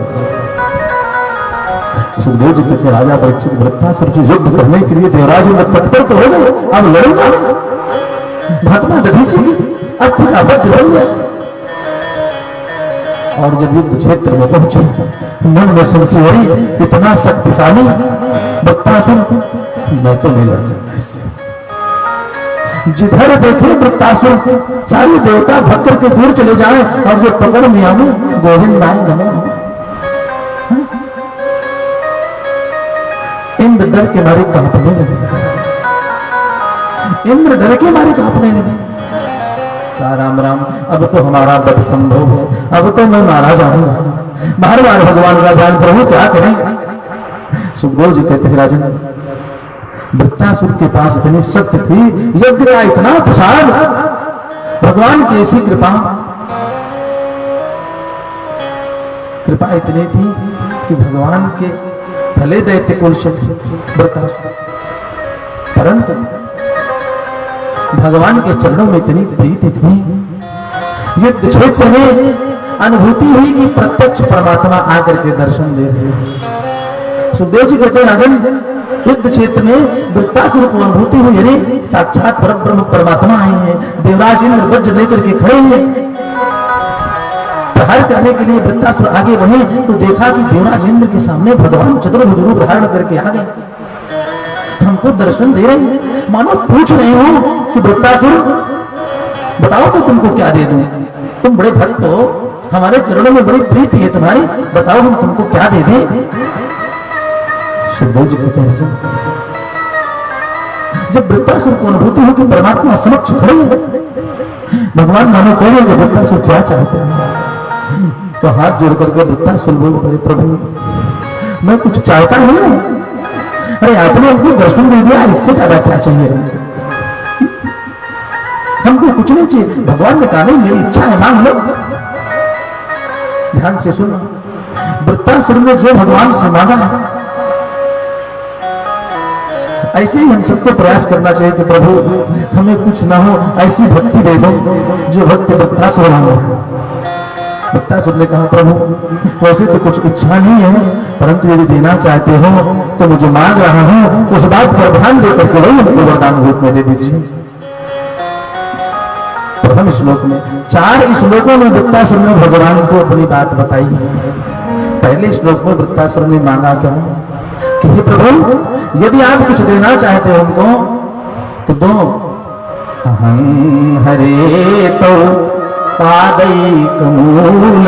S1: सुखदेव जी कहते राजा परीक्षित वृत्तासुर से युद्ध करने के लिए देवराज इंद्र तत्पर तो हो गए, अब लड़ूंगा महात्मा दधीचि की अस्थि का वज्र बन गया। और जब युद्ध क्षेत्र में पहुंचे मन में सुनसी हो रही, इतना शक्तिशाली वृत्तासुर, मैं तो नहीं लड़ सकता इससे। जिधर देखे वृत्तासुर, सारे देवता भक्त के दूर चले जाए और जो पकड़ में आवे गोविंदाय नमो नमः। इंद्र डर के मारे कांपने लगे, इंद्र डर के मारे कांपने लगे। राम राम, अब तो हमारा वध संभव है, अब तो मैं मारा जाऊंगा। बार बार भगवान का ध्यान, प्रभु क्या करें। सुखदेव जी कहते हैं राजन, वृत्तासुर के पास इतनी शक्ति थी, यज्ञ का इतना प्रसाद, भगवान की ऐसी कृपा इतनी थी कि भगवान के भले दैत्य कुल से वृत्तासुर, परंतु भगवान के चरणों में इतनी प्रीति थी, युद्ध क्षेत्र में अनुभूति हुई कि प्रत्यक्ष परमात्मा आकर के दर्शन दे रहे हैं। सुखदेव जी कहते हैं राजन, युद्ध क्षेत्र में वृत्तासुर को अनुभूति हुई, अरे साक्षात परब्रह्म परमात्मा आए हैं। देवराज इंद्र वज्र लेकर के खड़े हैं, प्रहार करने के लिए वृत्तासुर आगे बढ़े तो देखा कि देवराज इंद्र के सामने भगवान चतुर्भुज रूप धारण करके आ गए, हमको दर्शन दे रहे हैं, मानो पूछ रहे हो कि वृत्तासुर बताओ कि तुमको क्या दे दूं, तुम बड़े भक्त हो, हमारे चरणों में बड़ी प्रीति है तुम्हारी, बताओ हम तुमको क्या दे दें। सुखदेव जी कहते हैं जब वृत्तासुर को अनुभूति हो कि परमात्मा समक्ष खड़े हैं, भगवान मानो कह रहे वृत्तासुर क्या चाहते हैं, तो हाथ जोड़ करके वृत्तासुर बोल रहे प्रभु मैं कुछ चाहता नहीं हूं, अरे आपने हमको दर्शन दे दिया, इससे ज्यादा क्या चाहिए, हमको कुछ नहीं चाहिए। भगवान ने कहा नहीं मेरी इच्छा है मांग लो। ध्यान से सुनो, वृत्तासुर ने जो भगवान से मांगा ऐसे ही हम सबको प्रयास करना चाहिए कि प्रभु हमें कुछ ना हो, ऐसी भक्ति दे दो जो भक्ति वृत्तासुर हो। वृत्तासुर ने कहा प्रभु वैसे तो कुछ इच्छा नहीं है, परंतु यदि देना चाहते हो तो मुझे मांग रहा हूं, उस बात पर ध्यान देकर के वही हमको वरदान रूप में दे दीजिए। प्रथम श्लोक में 4 श्लोकों में वृत्तासुर ने भगवान को अपनी बात बताई है। पहले श्लोक में वृत्तासुर ने मांगा क्या कि हे प्रभु यदि आप कुछ देना चाहते हो हमको तो दो। अहं हरे तो पादैकमूल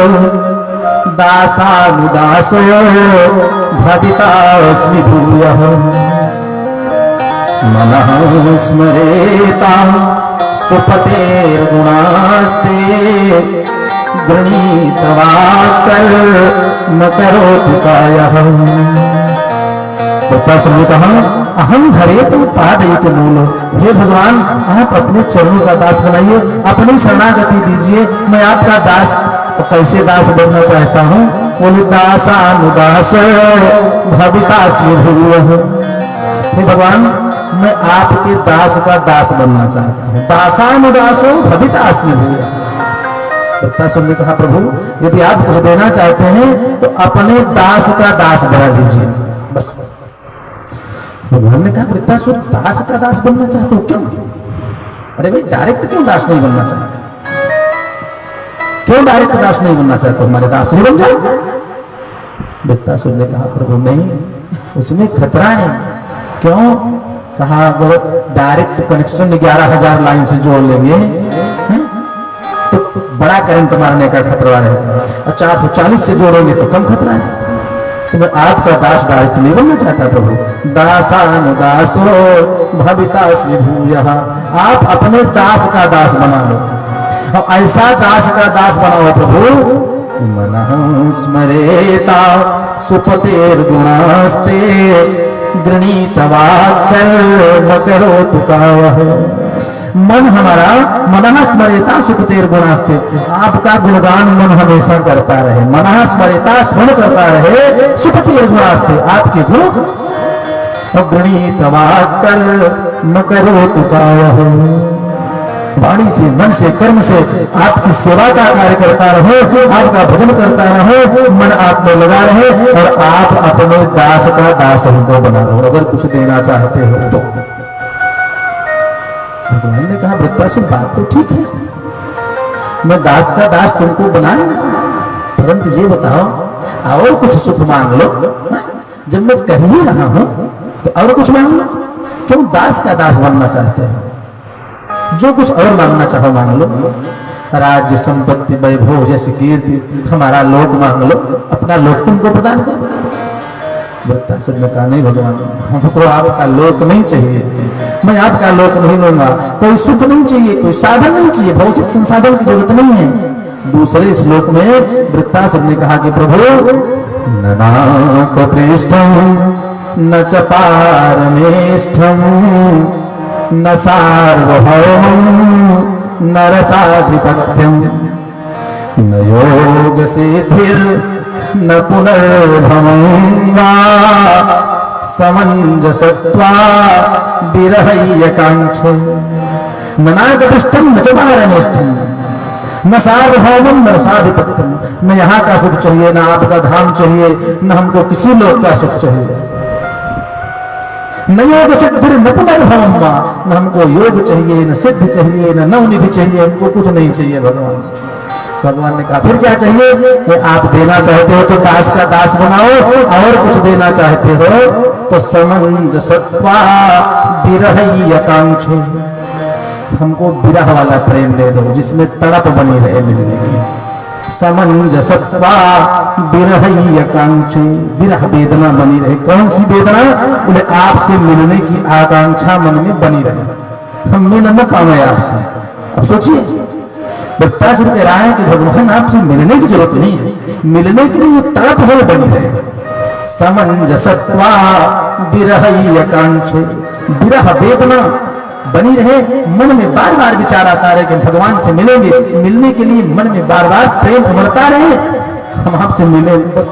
S1: दासानुदासो भवितास्मि भूयः मनः स्मरेता सुपतेर्गुणास्ते गृणीतवाक्कर् न करोतु कायः। वृत्तासुर ने कहा अहं हरे तो पादैकमूल, हे भगवान आप अपने चरणों का दास बनाइए, अपनी शरणागति दीजिए, मैं आपका दास। तो कैसे दास बनना चाहता हूं बोले दासानुदासो भवितास्मि भूयः। हे भगवान, मैं आपके दास का दास बनना चाहता हूँ। दासानुदासो भवितास्मि भूयः। वृत्तासुर ने कहा, प्रभु यदि आप कुछ देना चाहते हैं तो अपने दास का दास बना दीजिए बस। भगवान ने कहा, वृत्तासुर दास का दास बनना चाहते हो? क्यों? अरे भाई, डायरेक्ट क्यों दास नहीं बनना चाहते? क्यों डायरेक्ट दास नहीं बनना चाहते? हमारे दास नहीं बन जाओ। वृत्तासुर ने कहा, प्रभु नहीं, उसमें खतरा है। क्यों? कहा, अगर डायरेक्ट कनेक्शन 11,000 लाइन से जोड़ लेंगे तो बड़ा करंट मारने का खतरा है, और 440 से जोड़ेंगे तो कम खतरा है। तो मैं आपका दास डायरेक्ट नहीं बनना चाहता प्रभु। दासानुदासो भवितास्मि भूयः। आप अपने दास का दास बना लो, और ऐसा दास का दास बनाओ प्रभु, मनः स्मरेता सुपतेर्गुणास्ते गृणीत वाक्यं करोतु कायः। मन हमारा मनः स्मरेता सुपतेर्गुणास्ते, आपका गुणगान मन हमेशा करता रहे। मनः स्मरेता, स्मरण करता रहे, सुपतेर्गुणास्ते, आपके गुण का। और गृणीत वाक्यं करोतु कायः। वाणी से, मन से, कर्म से आपकी सेवा का कार्य करता रहो, आपका भजन करता रहो, मन आप में लगा रहे, और आप अपने दास का दास हमको बना लो, अगर कुछ देना चाहते हो तो। भगवान ने कहा, वृत्तासुर बात तो ठीक है, मैं दास का दास तुमको बनाऊंगा, परंतु ये बताओ और कुछ सुख मांग लो। जब मैं कह ही रहा हूं तो और कुछ मांग लो। क्यों दास का दास बनना चाहते हो? जो कुछ और मांगना चाहो मांग लो। राज्य, संपत्ति, वैभव, यश, कीर्ति, हमारा लोक मांग लो, अपना लोक तुमको प्रदान कर। वृत्तासुर ने कहा, नहीं भगवान, हमको आपका लोक नहीं चाहिए, मैं आपका लोक नहीं लूंगा। कोई सुख नहीं चाहिए, कोई साधन नहीं चाहिए, भौतिक संसाधन की जरूरत नहीं है। दूसरे श्लोक में वृत्तासुर ने कहा कि प्रभु, न नाकपृष्ठं न च पारमेष्ठं न सार्वभौमं न रसाधिपत्यं न योग सिद्धिर् न पुनर्भवं वा समंजसत्वा विरहय्यकांक्षे। न नाकपृष्ठं न च पारमेष्ठं न सार्वभौमं न रसाधिपत्यं। न यहाँ का सुख चाहिए, न आपका धाम चाहिए, न हमको किसी लोक का सुख चाहिए। न योग सिद्धि न पुनर्भवं वा, न हमको योग चाहिए, न सिद्ध चाहिए, न नवनिधि चाहिए, हमको कुछ नहीं चाहिए भगवान। भगवान ने कहा, फिर क्या चाहिए? कि आप देना चाहते हो तो दास का दास बनाओ, और कुछ देना चाहते हो तो समंजसत्वा विरहय्यकांक्षे, हमको विरह वाला प्रेम दे दो, जिसमें तड़प बनी रहे मिलने की। समंजसत्वा विरहय्यकांक्षे, विरह वेदना बनी रहे। कौन सी वेदना? बोले आपसे मिलने की आकांक्षा मन में बनी रहे, हम मिल न पाए आपसे। अब सोचिए, वृत्तासुर कह रहा है कि भगवान आपसे मिलने की जरूरत नहीं है, मिलने के लिए तड़प हो बनी रहे। समंजसत्वा विरहय्यकांक्षे, विरह वेदना बनी रहे, मन में बार बार विचार आता रहे कि भगवान से मिलेंगे, मिलने के लिए मन में बार बार प्रेम उमड़ता रहे, हम आपसे मिले, बस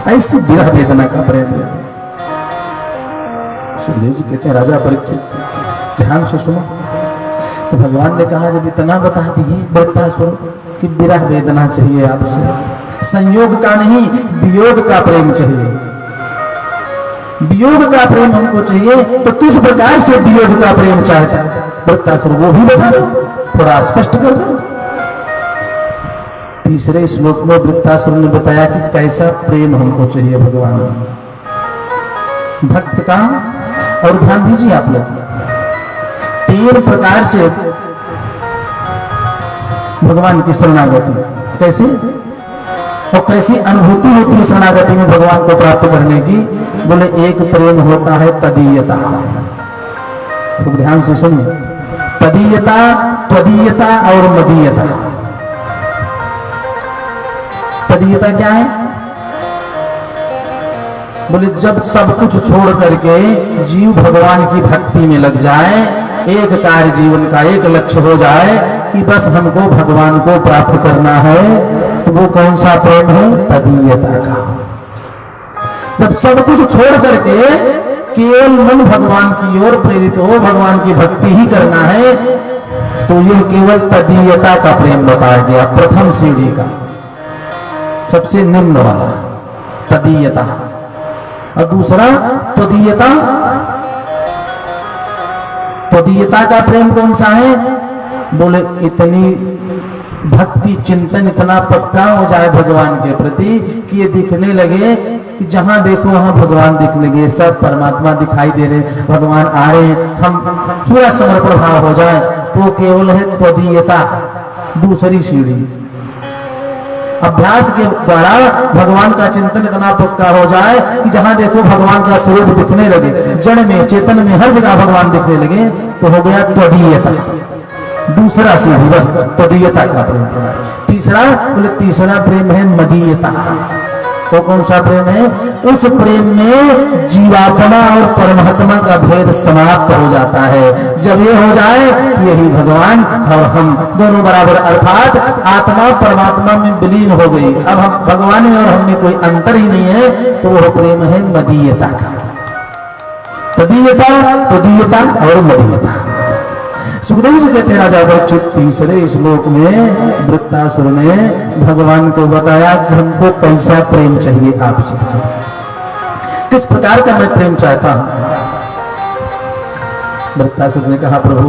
S1: ऐसी विरह वेदना का प्रेम है। सुखदेव जी कहते हैं, राजा परीक्षित ध्यान से सुनो। तो भगवान ने कहा, जब इतना बता दिए वृत्तासुर कि विरह वेदना चाहिए आपसे, संयोग का नहीं वियोग का प्रेम चाहिए, वियोग का प्रेम हमको चाहिए, तो किस प्रकार से वियोग का प्रेम चाहता है वृत्तासुर, वो भी बता दो, थोड़ा स्पष्ट कर दो। तीसरे श्लोक में वृत्तासुर ने बताया कि कैसा प्रेम हमको चाहिए भगवान भक्त का। और ध्यान दीजिए आप लोग, 3 प्रकार से भगवान की शरणागति, कैसे और कैसी अनुभूति होती है शरणागति में भगवान को प्राप्त करने की। बोले, एक प्रेम होता है तदीयता। तो ध्यान से सुनिए, तदीयता, त्वदीयता और मदीयता। तदीयता क्या है? बोले, जब सब कुछ छोड़ करके जीव भगवान की भक्ति में लग जाए, एक कार्य जीवन का एक लक्ष्य हो जाए कि बस हमको भगवान को प्राप्त करना है, तो वो कौन सा प्रेम है? तदीयता का। जब सब कुछ छोड़ करके केवल मन भगवान की ओर प्रेरित हो, भगवान की भक्ति ही करना है, तो यह केवल तदीयता का प्रेम बताया गया, प्रथम सीढ़ी का, सबसे निम्न वाला तदीयता। और दूसरा त्वदीयता। त्वदीयता का प्रेम कौन सा है? बोले इतनी भक्ति चिंतन इतना पक्का हो जाए भगवान के प्रति कि ये दिखने लगे कि जहां देखो वहां भगवान दिखने लगे, सब परमात्मा दिखाई दे रहे, भगवान आ रहे, हम पूरा समर्पण भाव हो जाए, तो केवल है त्वदीयता, दूसरी सीढ़ी। अभ्यास के द्वारा भगवान का चिंतन इतना पक्का हो जाए कि जहां देखो भगवान का स्वरूप दिखने लगे, जड़ में चेतन में हर जगह भगवान दिखने लगे, तो हो गया त्वदीयता, दूसरा सीढ़ी, बस त्वदीयता का प्रेम। तीसरा, बोले तीसरा प्रेम है मदीयता। तो कौन सा प्रेम है? उस प्रेम में जीवात्मा और परमात्मा का भेद समाप्त हो जाता है। जब ये हो जाए कि यही भगवान और हम दोनों बराबर, अर्थात आत्मा परमात्मा में विलीन हो गई, अब हम भगवान में और हम में कोई अंतर ही नहीं है, तो वह प्रेम है मदीयता का। तदीयता, त्वदीयता और मदीयता। सुखदेव जी कहते राजा परीक्षित, तीसरे श्लोक में वृत्तासुर ने भगवान को बताया कि हमको कैसा प्रेम चाहिए आपसे, किस प्रकार का मैं प्रेम चाहता हूं। वृत्तासुर ने कहा, प्रभु